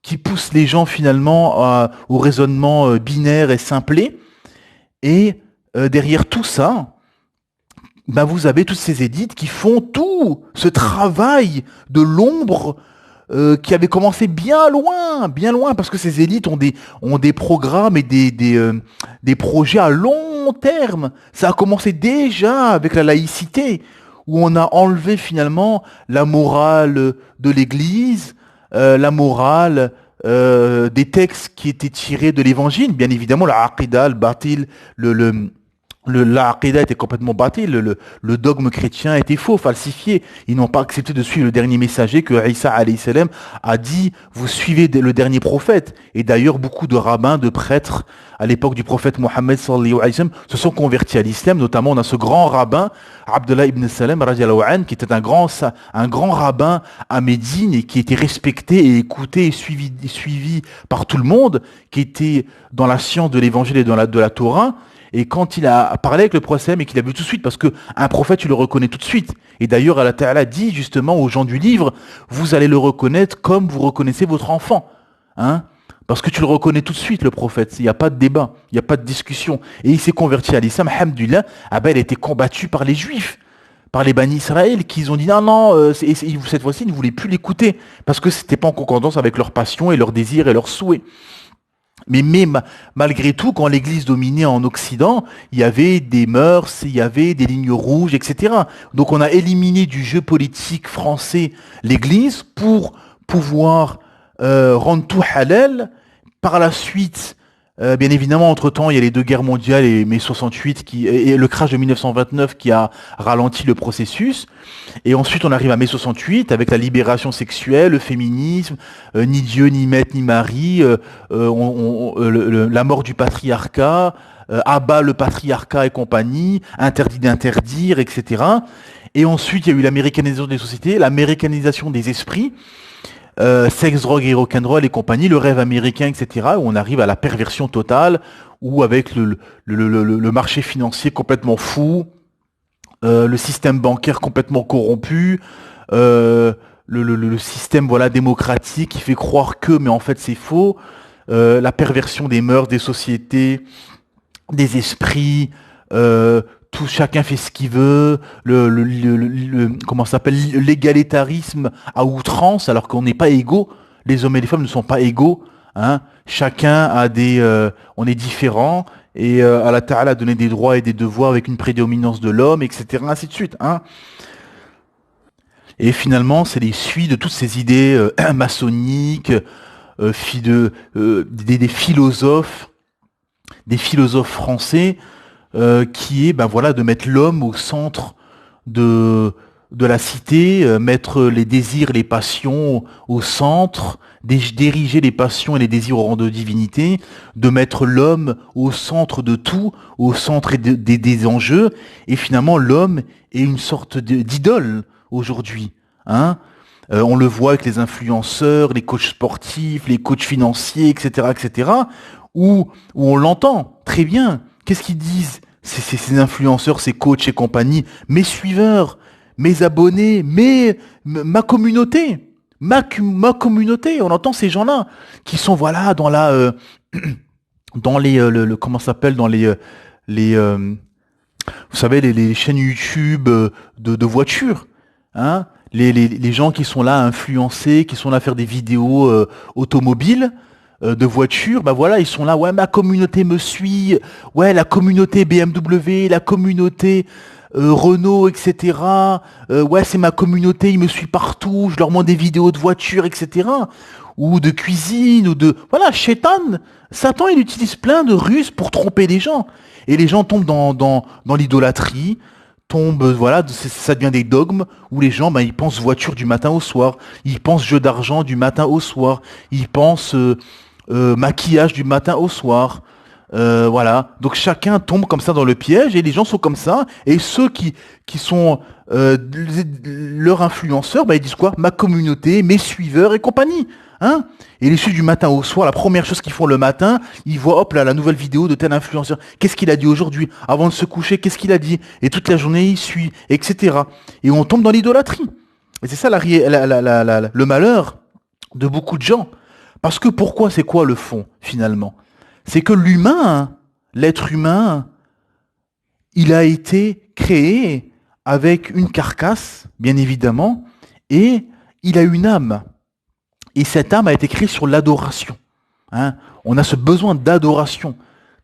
qui pousse les gens finalement au raisonnement binaire et simplé. Et derrière tout ça, vous avez toutes ces élites qui font tout ce travail de l'ombre qui avait commencé bien loin, parce que ces élites ont des programmes et des projets à long terme. Ça a commencé déjà avec la laïcité, où on a enlevé finalement la morale de l'Église, la morale des textes qui étaient tirés de l'Évangile, bien évidemment, la aqida, le batil, la aqida était complètement bâtie, le dogme chrétien était faux, falsifié. Ils n'ont pas accepté de suivre le dernier messager que Isa alayhi salam a dit, vous suivez le dernier prophète. Et d'ailleurs, beaucoup de rabbins, de prêtres, à l'époque du prophète Mohammed sallallahu alayhi wa sallam, se sont convertis à l'islam. Notamment, on a ce grand rabbin, Abdullah ibn Salam, radiallahu anhu, qui était un grand rabbin à Médine et qui était respecté et écouté et suivi par tout le monde, qui était dans la science de l'évangile et de la Torah. Et quand il a parlé avec le prophète, et qu'il a vu tout de suite, parce que un prophète, tu le reconnais tout de suite. Et d'ailleurs, Allah Ta'ala dit justement aux gens du livre, vous allez le reconnaître comme vous reconnaissez votre enfant. Hein? Parce que tu le reconnais tout de suite, le prophète. Il n'y a pas de débat, il n'y a pas de discussion. Et il s'est converti à l'islam, alhamdoulilah. Il a été combattu par les juifs, par les Bani Israël, qui ont dit non, cette fois-ci, ils ne voulaient plus l'écouter. Parce que c'était pas en concordance avec leurs passions et leurs désirs et leurs souhaits. Mais malgré tout, quand l'Église dominait en Occident, il y avait des mœurs, il y avait des lignes rouges, etc. Donc on a éliminé du jeu politique français l'Église pour pouvoir rendre tout halal. Par la suite, bien évidemment, entre-temps, il y a les deux guerres mondiales et mai 68 et le crash de 1929 qui a ralenti le processus. Et ensuite, on arrive à mai 68 avec la libération sexuelle, le féminisme, ni Dieu, ni maître, ni mari, la mort du patriarcat, abat le patriarcat et compagnie, interdit d'interdire, etc. Et ensuite, il y a eu l'américanisation des sociétés, l'américanisation des esprits, sexe, drogue et rock'n'roll et compagnie, le rêve américain, etc., où on arrive à la perversion totale, où avec le marché financier complètement fou, le système bancaire complètement corrompu, le système démocratique qui fait croire que, mais en fait c'est faux, la perversion des mœurs, des sociétés, des esprits, tout chacun fait ce qu'il veut, comment ça s'appelle, l'égalitarisme à outrance, alors qu'on n'est pas égaux, les hommes et les femmes ne sont pas égaux, hein, chacun a on est différents, et Allah Ta'ala a donné des droits et des devoirs avec une prédominance de l'homme, etc., ainsi de suite, hein. Et finalement, c'est les suites de toutes ces idées maçonniques, des philosophes français, qui est, ben voilà, de mettre l'homme au centre de de la cité, mettre les désirs, les passions au centre, diriger les passions et les désirs au rang de divinité, de mettre l'homme au centre de tout, au centre des enjeux, et finalement l'homme est une sorte d'idole aujourd'hui, hein. On le voit avec les influenceurs, les coachs sportifs, les coachs financiers, etc., etc., où on l'entend très bien. Qu'est-ce qu'ils disent, ces influenceurs, ces coachs et compagnie? Mes suiveurs, mes abonnés, ma communauté, ma communauté. On entend ces gens-là qui sont, voilà, dans la, dans les, comment ça s'appelle, dans les, vous savez, les chaînes YouTube de voitures, hein. Les gens qui sont là à influencer, qui sont là à faire des vidéos automobiles, de voitures, bah voilà, ils sont là, ouais, ma communauté me suit, ouais, la communauté BMW, la communauté Renault, etc. Ouais, c'est ma communauté, ils me suivent partout, je leur montre des vidéos de voitures, etc. Ou de cuisine, ou de... Voilà, Satan, il utilise plein de ruses pour tromper les gens. Et les gens tombent dans l'idolâtrie, voilà, ça devient des dogmes où les gens, ben, ils pensent voiture du matin au soir, ils pensent jeu d'argent du matin au soir, ils pensent maquillage du matin au soir, voilà. Donc chacun tombe comme ça dans le piège et les gens sont comme ça. Et ceux qui sont leurs influenceurs, ben, ils disent quoi? Ma communauté, mes suiveurs et compagnie, hein. Et les suivent du matin au soir, la première chose qu'ils font le matin, ils voient, hop là, la nouvelle vidéo de tel influenceur. Qu'est-ce qu'il a dit aujourd'hui? Avant de se coucher, qu'est-ce qu'il a dit? Et toute la journée, il suit, etc. Et on tombe dans l'idolâtrie. Et c'est ça le malheur de beaucoup de gens. Parce que pourquoi? C'est quoi le fond, finalement? C'est que l'humain, l'être humain, il a été créé avec une carcasse, bien évidemment, et il a une âme. Et cette âme a été créée sur l'adoration, hein. On a ce besoin d'adoration.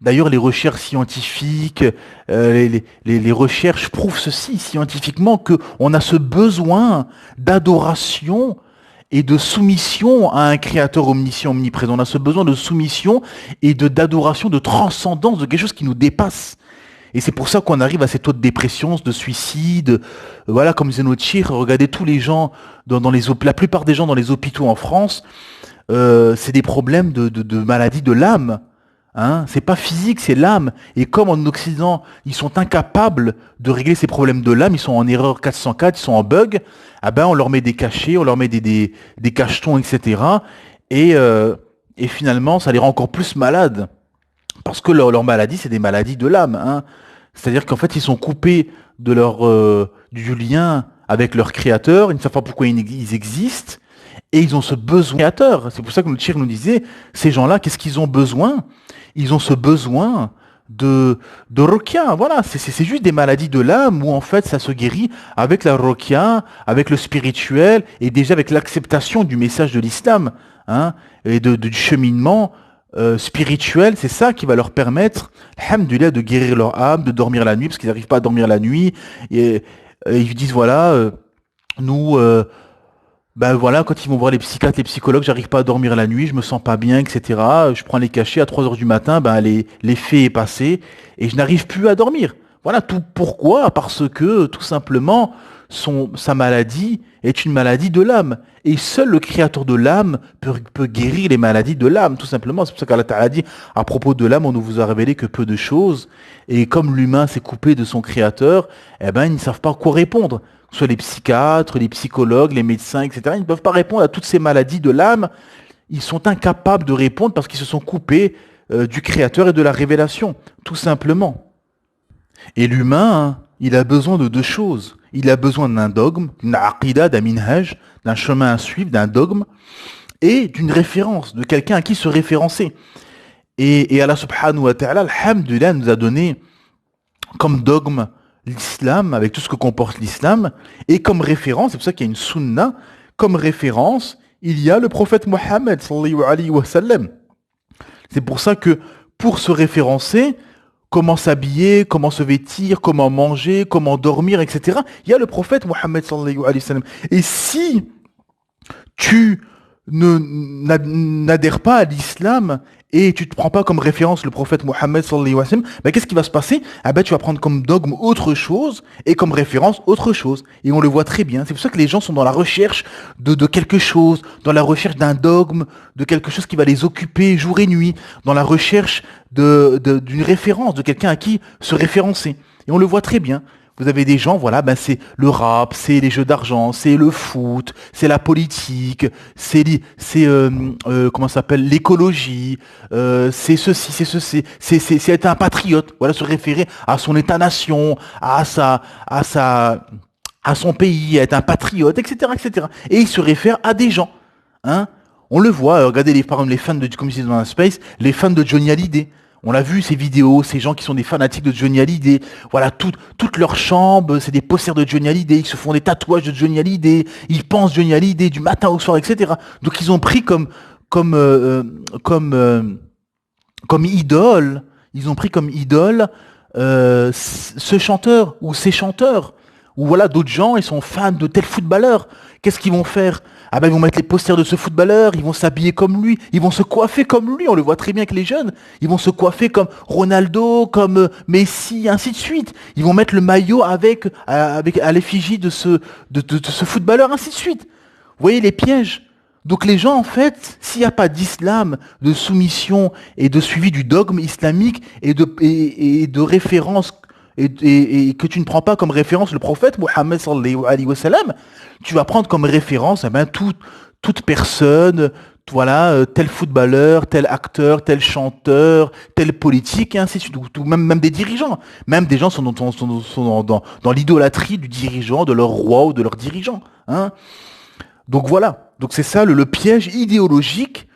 D'ailleurs, les recherches scientifiques, les recherches prouvent ceci scientifiquement, qu'on a ce besoin d'adoration et de soumission à un créateur omniscient, omniprésent. On a ce besoin de soumission et d'adoration, de transcendance, de quelque chose qui nous dépasse. Et c'est pour ça qu'on arrive à cette taux de dépression, de suicide. Voilà, comme disait notre Cheikh, regardez tous les gens, la plupart des gens dans les hôpitaux en France, c'est des problèmes de maladie de l'âme. Hein, c'est pas physique, c'est l'âme. Et comme en Occident, ils sont incapables de régler ces problèmes de l'âme, ils sont en erreur 404, ils sont en bug, ah ben on leur met des cachets, on leur met des cachetons, etc. Et finalement, ça les rend encore plus malades. Parce que leur maladie, c'est des maladies de l'âme, hein. C'est-à-dire qu'en fait, ils sont coupés de du lien avec leur créateur, ils ne savent pas pourquoi ils existent, et ils ont ce besoin créateur. C'est pour ça que notre Cheikh nous disait, ces gens-là, qu'est-ce qu'ils ont besoin? Ils ont ce besoin de ruqya, voilà, c'est juste des maladies de l'âme où en fait ça se guérit avec la ruqya, avec le spirituel, et déjà avec l'acceptation du message de l'islam, hein, et du cheminement spirituel. C'est ça qui va leur permettre, alhamdoulilah, de guérir leur âme, de dormir la nuit, parce qu'ils n'arrivent pas à dormir la nuit, et ils disent, voilà, nous... ben voilà, quand ils vont voir les psychiatres, les psychologues, j'arrive pas à dormir la nuit, je me sens pas bien, etc. Je prends les cachets à 3 heures du matin, ben l'effet est passé et je n'arrive plus à dormir. Voilà, tout pourquoi? Parce que tout simplement, sa maladie est une maladie de l'âme. Et seul le créateur de l'âme peut guérir les maladies de l'âme, tout simplement. C'est pour ça qu'Allah Ta'ala dit, à propos de l'âme, on ne vous a révélé que peu de choses. Et comme l'humain s'est coupé de son créateur, eh ben, ils ne savent pas quoi répondre. Que ce soit les psychiatres, les psychologues, les médecins, etc. Ils ne peuvent pas répondre à toutes ces maladies de l'âme. Ils sont incapables de répondre parce qu'ils se sont coupés du créateur et de la révélation, tout simplement. Et l'humain, hein, il a besoin de 2 choses. Il a besoin d'un dogme, d'une aqida, d'un minhaj, d'un chemin à suivre, d'un dogme, et d'une référence, de quelqu'un à qui se référencer. Et Allah subhanahu wa ta'ala, alhamdulillah, nous a donné comme dogme l'islam, avec tout ce que comporte l'islam, et comme référence, c'est pour ça qu'il y a une sunna, comme référence, il y a le prophète Mohammed, sallallahu alayhi wa sallam. C'est pour ça que, pour se référencer, comment s'habiller, comment se vêtir, comment manger, comment dormir, etc. Il y a le prophète Mohammed sallallahu alayhi wa sallam. Et si tu n'adhères pas à l'islam et tu te prends pas comme référence le prophète Mohammed sallallahu alayhi wa sallam, ben qu'est-ce qui va se passer? Ah ben tu vas prendre comme dogme autre chose et comme référence autre chose. Et on le voit très bien. C'est pour ça que les gens sont dans la recherche de quelque chose, dans la recherche d'un dogme, de quelque chose qui va les occuper jour et nuit, dans la recherche d'une référence, de quelqu'un à qui se référencer. Et on le voit très bien. Vous avez des gens, voilà, ben c'est le rap, c'est les jeux d'argent, c'est le foot, c'est la politique, comment ça s'appelle, l'écologie, c'est ceci, c'est ceci, c'est être un patriote, voilà, se référer à son État-nation, à son pays, être un patriote, etc., etc. Et il se réfère à des gens, hein. On le voit, regardez par exemple les fans comme je disais dans la Space, les fans de Johnny Hallyday. On l'a vu, ces vidéos, ces gens qui sont des fanatiques de Johnny Hallyday. Voilà, toute leur chambre, c'est des posters de Johnny Hallyday. Ils se font des tatouages de Johnny Hallyday. Ils pensent Johnny Hallyday du matin au soir, etc. Donc ils ont pris comme idole. Ils ont pris comme idole ce chanteur ou ces chanteurs. Ou voilà, d'autres gens, ils sont fans de tel footballeur. Qu'est-ce qu'ils vont faire? Ah ben ils vont mettre les posters de ce footballeur, ils vont s'habiller comme lui, ils vont se coiffer comme lui, on le voit très bien avec les jeunes. Ils vont se coiffer comme Ronaldo, comme Messi, ainsi de suite. Ils vont mettre le maillot à l'effigie de ce footballeur, ainsi de suite. Vous voyez les pièges? Donc les gens, en fait, s'il n'y a pas d'islam, de soumission et de suivi du dogme islamique et de référence, et que tu ne prends pas comme référence le prophète Mohammed sallallahu alayhi wa sallam, tu vas prendre comme référence toute personne, voilà, tel footballeur, tel acteur, tel chanteur, tel politique, et ainsi de suite. Même des dirigeants. Même des gens sont dans l'idolâtrie du dirigeant, de leur roi ou de leur dirigeant. Hein. Donc voilà. Donc c'est ça le piège idéologique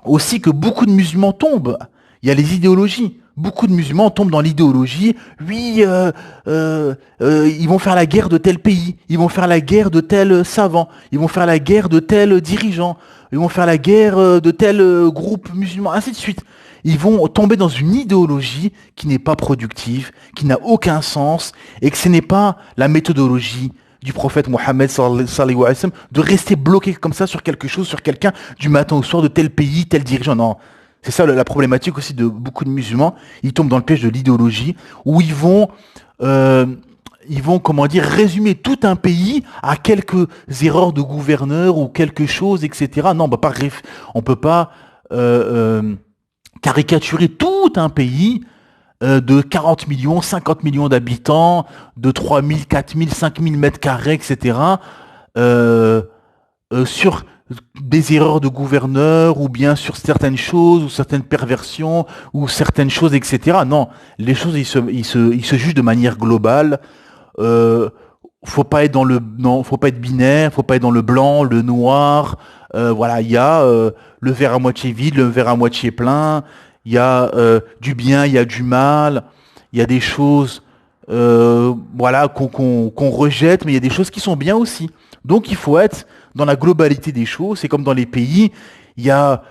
aussi que beaucoup de musulmans tombent. Il y a les idéologies. Beaucoup de musulmans tombent dans l'idéologie. Oui, ils vont faire la guerre de tel pays. Ils vont faire la guerre de tel savant. Ils vont faire la guerre de tel dirigeant. Ils vont faire la guerre de tel groupe musulman, ainsi de suite. Ils vont tomber dans une idéologie qui n'est pas productive, qui n'a aucun sens, et que ce n'est pas la méthodologie du prophète Mohammed sallallahu alayhi wa sallam de rester bloqué comme ça sur quelque chose, sur quelqu'un, du matin au soir, de tel pays, tel dirigeant. Non. C'est ça la problématique aussi de beaucoup de musulmans. Ils tombent dans le piège de l'idéologie où ils vont, comment dire, résumer tout un pays à quelques erreurs de gouverneur ou quelque chose, etc. Non, on peut pas caricaturer tout un pays de 40 millions, 50 millions d'habitants, de 3 000, 4 000, 5 000 mètres carrés, etc. Sur des erreurs de gouverneur ou bien sur certaines choses ou certaines perversions ou certaines choses, etc. Non, les choses ils se jugent de manière globale. Faut pas être faut pas être binaire, faut pas être dans le blanc, le noir. Voilà, il y a le verre à moitié vide, le verre à moitié plein. Il y a du bien, il y a du mal. Il y a des choses, voilà, qu'on rejette, mais il y a des choses qui sont bien aussi. Donc il faut être dans la globalité des choses. C'est comme dans les pays, il y a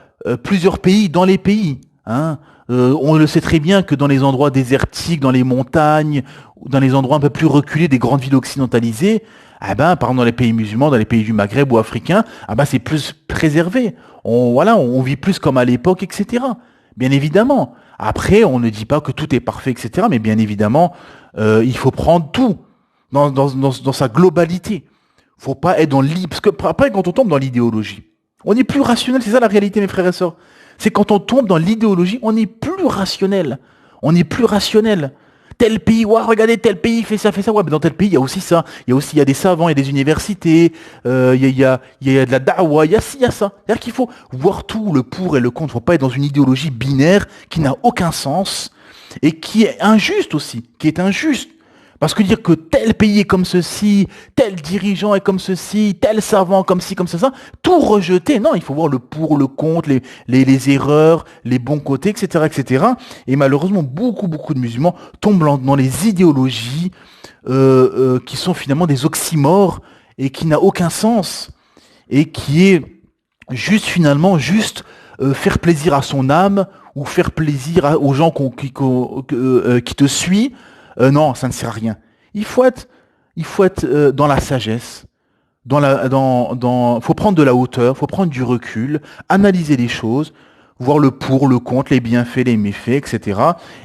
plusieurs pays dans les pays. Hein. On le sait très bien que dans les endroits désertiques, dans les montagnes, dans les endroits un peu plus reculés des grandes villes occidentalisées, par exemple dans les pays musulmans, dans les pays du Maghreb ou africains, c'est plus préservé. On vit plus comme à l'époque, etc. Bien évidemment. Après, on ne dit pas que tout est parfait, etc. Mais bien évidemment, il faut prendre tout dans sa globalité. Faut pas être dans parce que après, quand on tombe dans l'idéologie, on est plus rationnel. C'est ça la réalité, mes frères et sœurs. C'est quand on tombe dans l'idéologie, on est plus rationnel. On est plus rationnel. Tel pays, regardez, tel pays fait ça. Ouais, mais dans tel pays, il y a aussi ça. Il y a des savants, il y a des universités, il y a de la da'wa, il y a ça. C'est-à-dire qu'il faut voir tout, le pour et le contre. Faut pas être dans une idéologie binaire qui n'a aucun sens et qui est injuste aussi, Parce que dire que tel pays est comme ceci, tel dirigeant est comme ceci, tel savant comme ci, comme ça, tout rejeter. Non, il faut voir le pour, le contre, les erreurs, les bons côtés, etc., etc. Et malheureusement, beaucoup de musulmans tombent dans les idéologies qui sont finalement des oxymores et qui n'a aucun sens et qui est juste faire plaisir à son âme ou faire plaisir aux gens qui te suivent. Non, ça ne sert à rien. Il faut être dans la sagesse. Faut prendre de la hauteur, faut prendre du recul, analyser les choses, voir le pour, le contre, les bienfaits, les méfaits, etc.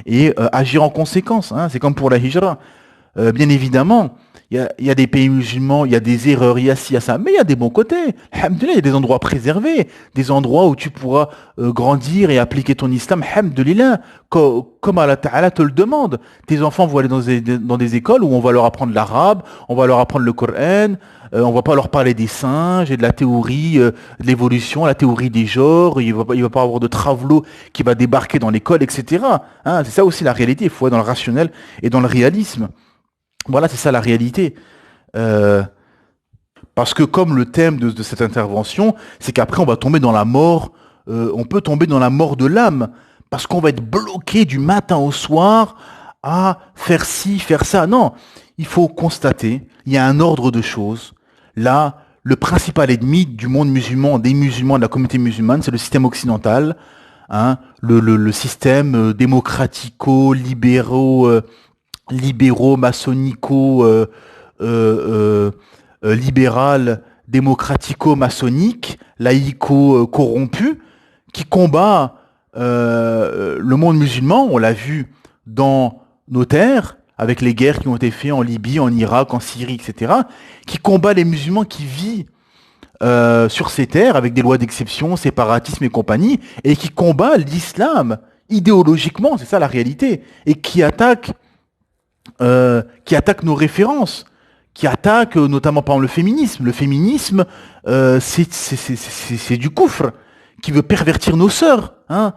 Et agir en conséquence. Hein. C'est comme pour la hijra. Bien évidemment, il y a des pays musulmans, il y a des erreurs, il y a ci, il y a ça, mais il y a des bons côtés. Alhamdoulilah, il y a des endroits préservés, des endroits où tu pourras grandir et appliquer ton islam, alhamdoulilah, comme Allah Ta'ala te le demande. Tes enfants vont aller dans des écoles où on va leur apprendre l'arabe, on va leur apprendre le Coran, on va pas leur parler des singes et de la théorie de l'évolution, la théorie des genres, il va pas avoir de travelo qui va débarquer dans l'école, etc. Hein, c'est ça aussi la réalité, il faut être dans le rationnel et dans le réalisme. Voilà, c'est ça la réalité. Parce que comme le thème de cette intervention, c'est qu'après on va tomber dans la mort, on peut tomber dans la mort de l'âme, parce qu'on va être bloqué du matin au soir à faire ci, faire ça. Non, il faut constater, il y a un ordre de choses. Là, le principal ennemi du monde musulman, des musulmans, de la communauté musulmane, c'est le système occidental, hein, le système libéraux, maçonnico, libéral, démocratico-maçonnique, laïco-corrompu, qui combat le monde musulman. On l'a vu dans nos terres, avec les guerres qui ont été faites en Libye, en Irak, en Syrie, etc., qui combat les musulmans qui vivent sur ces terres, avec des lois d'exception, séparatisme et compagnie, et qui combat l'islam idéologiquement, c'est ça la réalité, et qui attaque nos références, qui attaque notamment par exemple le féminisme. Le féminisme, c'est du koufr, qui veut pervertir nos sœurs. Hein.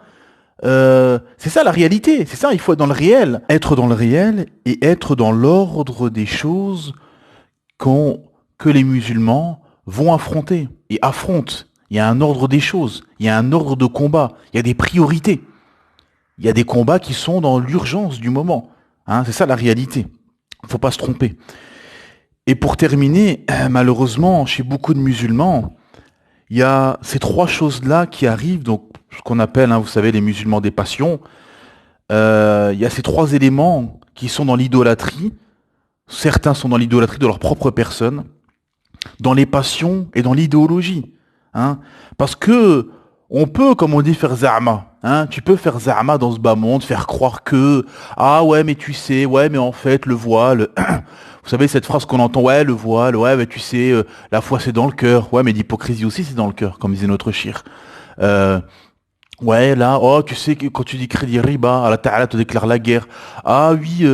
C'est ça la réalité, c'est ça, il faut être dans le réel. Être dans le réel et être dans l'ordre des choses que les musulmans vont affronter et affrontent. Il y a un ordre des choses, il y a un ordre de combat, il y a des priorités. Il y a des combats qui sont dans l'urgence du moment. Hein, c'est ça la réalité. Il ne faut pas se tromper. Et pour terminer, malheureusement, chez beaucoup de musulmans, il y a ces trois choses-là qui arrivent, donc ce qu'on appelle, vous savez, les musulmans des passions. Il y a ces trois éléments qui sont dans l'idolâtrie. Certains sont dans l'idolâtrie de leur propre personne, dans les passions et dans l'idéologie. Hein, parce que on peut, comme on dit, faire za'ama. Hein, tu peux faire za'ama dans ce bas monde, faire croire que ah ouais mais tu sais, ouais mais en fait le voile, vous savez cette phrase qu'on entend, ouais le voile, ouais mais tu sais la foi c'est dans le cœur, ouais mais l'hypocrisie aussi c'est dans le cœur, comme disait notre shir. Ouais là, oh tu sais que quand tu dis crédit riba, Allah Ta'ala te déclare la guerre. Ah oui,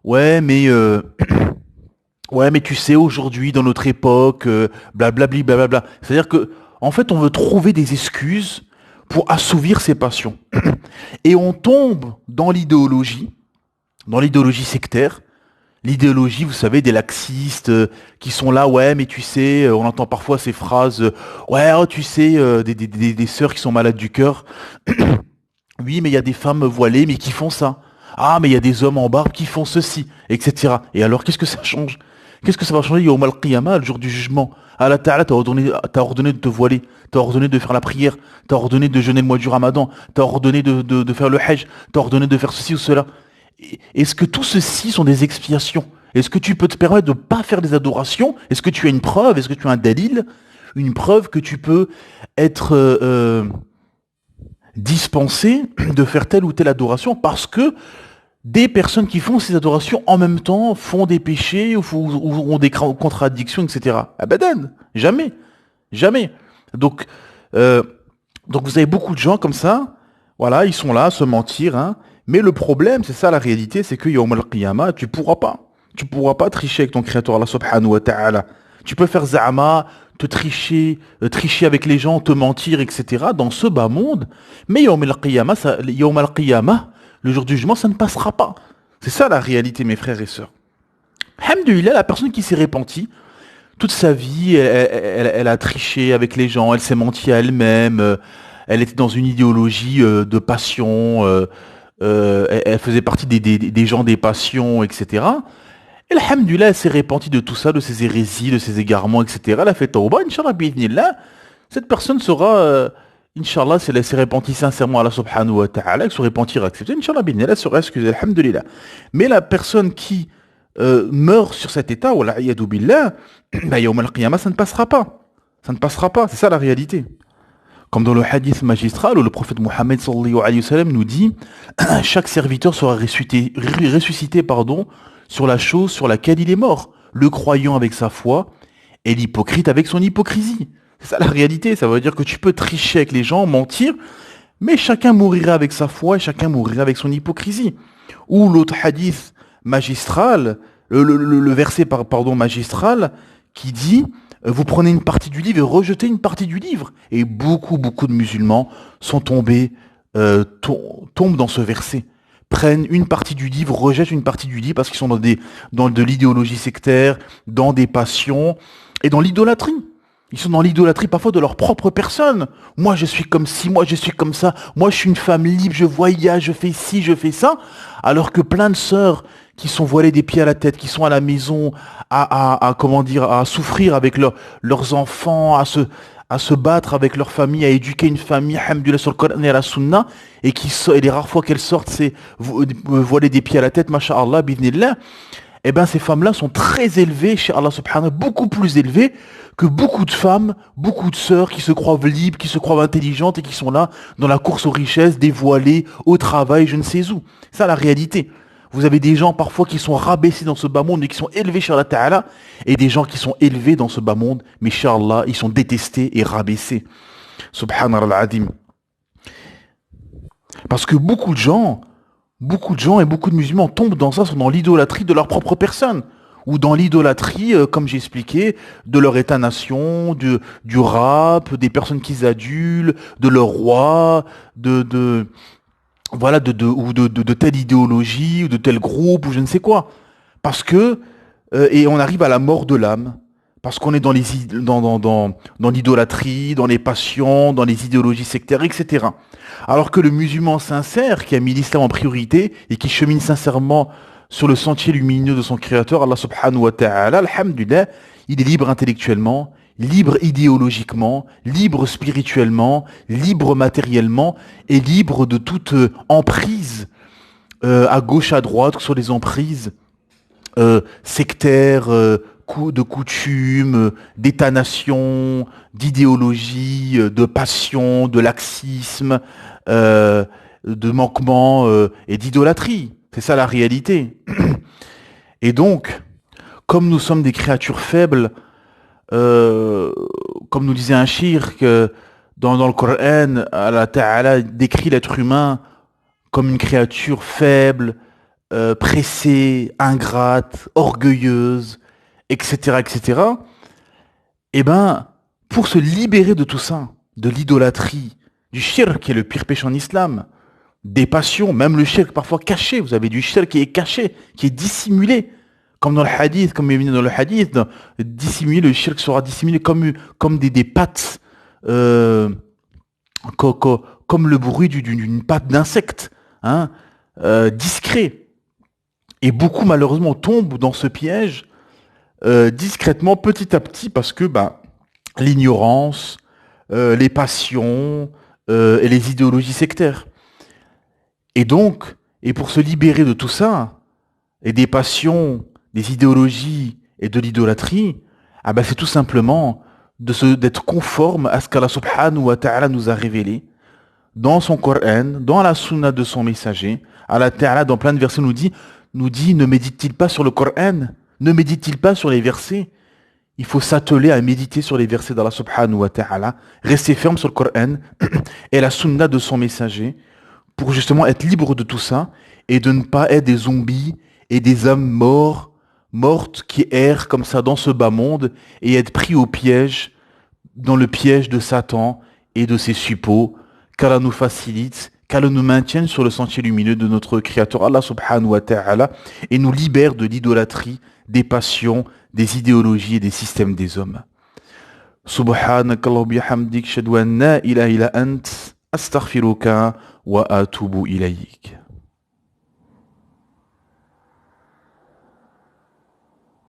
ouais mais ouais mais tu sais aujourd'hui dans notre époque, blablabli blablabla. C'est-à-dire que en fait on veut trouver des excuses pour assouvir ses passions. Et on tombe dans l'idéologie sectaire, l'idéologie, vous savez, des laxistes qui sont là, ouais, mais tu sais, on entend parfois ces phrases, ouais, oh, tu sais, des sœurs qui sont malades du cœur. Oui, mais il y a des femmes voilées, mais qui font ça. Ah, mais il y a des hommes en barbe qui font ceci, etc. Et alors, qu'est-ce que ça change? Qu'est-ce que ça va changer Yawm al-Qiyamah, le jour du jugement? Allah Ta'ala t'a ordonné de te voiler, t'a ordonné de faire la prière, t'a ordonné de jeûner le mois du Ramadan, t'a ordonné de faire le Hajj, t'a ordonné de faire ceci ou cela. Est-ce que tout ceci sont des expiations? Est-ce que tu peux te permettre de ne pas faire des adorations? Est-ce que tu as une preuve? Est-ce que tu as un dalil? Une preuve que tu peux être dispensé de faire telle ou telle adoration parce que des personnes qui font ces adorations en même temps font des péchés ou ont des contradictions, etc. Abadan, jamais, jamais. Donc vous avez beaucoup de gens comme ça, voilà, ils sont là à se mentir, hein. Mais le problème, c'est ça la réalité, c'est que Yawm al-Qiyamah, tu pourras pas tricher avec ton créateur Allah subhanahu wa ta'ala. Tu peux faire za'ama, te tricher avec les gens, te mentir, etc. dans ce bas monde, mais Yawm al-Qiyamah, le jour du jugement, ça ne passera pas. C'est ça la réalité, mes frères et sœurs. Alhamdoulilah, la personne qui s'est repentie, toute sa vie, elle a triché avec les gens, elle s'est menti à elle-même, elle était dans une idéologie de passion, elle faisait partie des gens des passions, etc. Et alhamdoulilah, elle s'est repentie de tout ça, de ses hérésies, de ses égarements, etc. Elle a fait tawbah, Inch'Allah, bi'idhnillah, cette personne sera Inch'Allah, si elle s'est repentie sincèrement à Allah subhanahu wa ta'ala, elle se repentira, acceptée, Inch'Allah, elle sera excusée, alhamdulillah. Mais la personne qui meurt sur cet état, wala iyadu billah, bah, yawm al-qiyamah, ça ne passera pas. Ça ne passera pas, c'est ça la réalité. Comme dans le hadith magistral où le prophète Mohammed sallallahu alayhi wa sallam nous dit chaque serviteur sera ressuscité sur la chose sur laquelle il est mort. Le croyant avec sa foi et l'hypocrite avec son hypocrisie. C'est ça la réalité, ça veut dire que tu peux tricher avec les gens, mentir, mais chacun mourira avec sa foi et chacun mourira avec son hypocrisie. Ou l'autre hadith magistral, le verset magistral qui dit vous prenez une partie du livre et rejetez une partie du livre. Et beaucoup de musulmans sont tombent dans ce verset. Prennent une partie du livre, rejettent une partie du livre parce qu'ils sont dans de l'idéologie sectaire, dans des passions et dans l'idolâtrie. Ils sont dans l'idolâtrie parfois de leur propre personne. Moi je suis comme ci, moi je suis comme ça, moi je suis une femme libre, je voyage, je fais ci, je fais ça. Alors que plein de sœurs qui sont voilées des pieds à la tête, qui sont à la maison à souffrir avec leurs enfants, à se battre avec leur famille, à éduquer une famille, alhamdoulilah, sur le Coran et la Sunna, et les rares fois qu'elles sortent, c'est voilées des pieds à la tête, masha'Allah, bidnillah. Eh ben, ces femmes-là sont très élevées chez Allah subhanahu, beaucoup plus élevées que beaucoup de femmes, beaucoup de sœurs qui se croient libres, qui se croient intelligentes et qui sont là dans la course aux richesses, dévoilées, au travail, je ne sais où. C'est ça la réalité. Vous avez des gens parfois qui sont rabaissés dans ce bas monde et qui sont élevés chez Allah Ta'ala, et des gens qui sont élevés dans ce bas monde, mais chez Allah, ils sont détestés et rabaissés. Subhanallah al-Adim. Parce que beaucoup de gens et beaucoup de musulmans tombent dans ça, sont dans l'idolâtrie de leur propre personne, ou dans l'idolâtrie, comme j'ai expliqué, de leur état-nation, du rap, des personnes qu'ils adulent, de leur roi, de telle idéologie, ou de tel groupe, ou je ne sais quoi. Parce que, et on arrive à la mort de l'âme, parce qu'on est dans l'idolâtrie, dans les passions, dans les idéologies sectaires, etc. Alors que le musulman sincère, qui a mis l'islam en priorité, et qui chemine sincèrement sur le sentier lumineux de son créateur, Allah subhanahu wa ta'ala, alhamdulillah, il est libre intellectuellement, libre idéologiquement, libre spirituellement, libre matériellement, et libre de toute emprise à gauche, à droite, sur les emprises sectaires, de coutumes, d'état-nation, d'idéologie, de passion, de laxisme, de manquement et d'idolâtrie. C'est ça la réalité. Et donc, comme nous sommes des créatures faibles, comme nous disait un shir que dans le Coran, Allah Ta'ala décrit l'être humain comme une créature faible, pressée, ingrate, orgueilleuse, etc., etc. Eh ben, pour se libérer de tout ça, de l'idolâtrie, du shirk qui est le pire péché en islam, des passions, même le shirk parfois caché, vous avez du shirk qui est caché, qui est dissimulé, comme dans le hadith, comme il vient dans le hadith, dissimulé, le shirk sera dissimulé comme des pattes, comme le bruit d'une patte d'insecte, hein, discret. Et beaucoup malheureusement tombent dans ce piège discrètement, petit à petit, parce que l'ignorance, les passions et les idéologies sectaires. Et donc, pour se libérer de tout ça, et des passions, des idéologies et de l'idolâtrie, c'est tout simplement d'être conforme à ce qu'Allah subhanahu wa ta'ala nous a révélé dans son Coran, dans la sunna de son messager. Allah Ta'ala, dans plein de versets, nous dit, ne médite-t-il pas sur le Coran? Ne médite-t-il pas sur les versets? Il faut s'atteler à méditer sur les versets d'Allah subhanahu wa ta'ala, rester ferme sur le Coran et la sunna de son messager, pour justement être libre de tout ça et de ne pas être des zombies et des âmes mortes qui errent comme ça dans ce bas monde et être pris au piège, dans le piège de Satan et de ses suppôts, qu'Allah nous facilite, qu'Allah nous maintienne sur le sentier lumineux de notre Créateur Allah subhanahu wa ta'ala et nous libère de l'idolâtrie, des passions, des idéologies et des systèmes des hommes. Subhanakallah bihamdik, shadu an la ilaha illa ant, astaghfiruka wa atubu ilayk.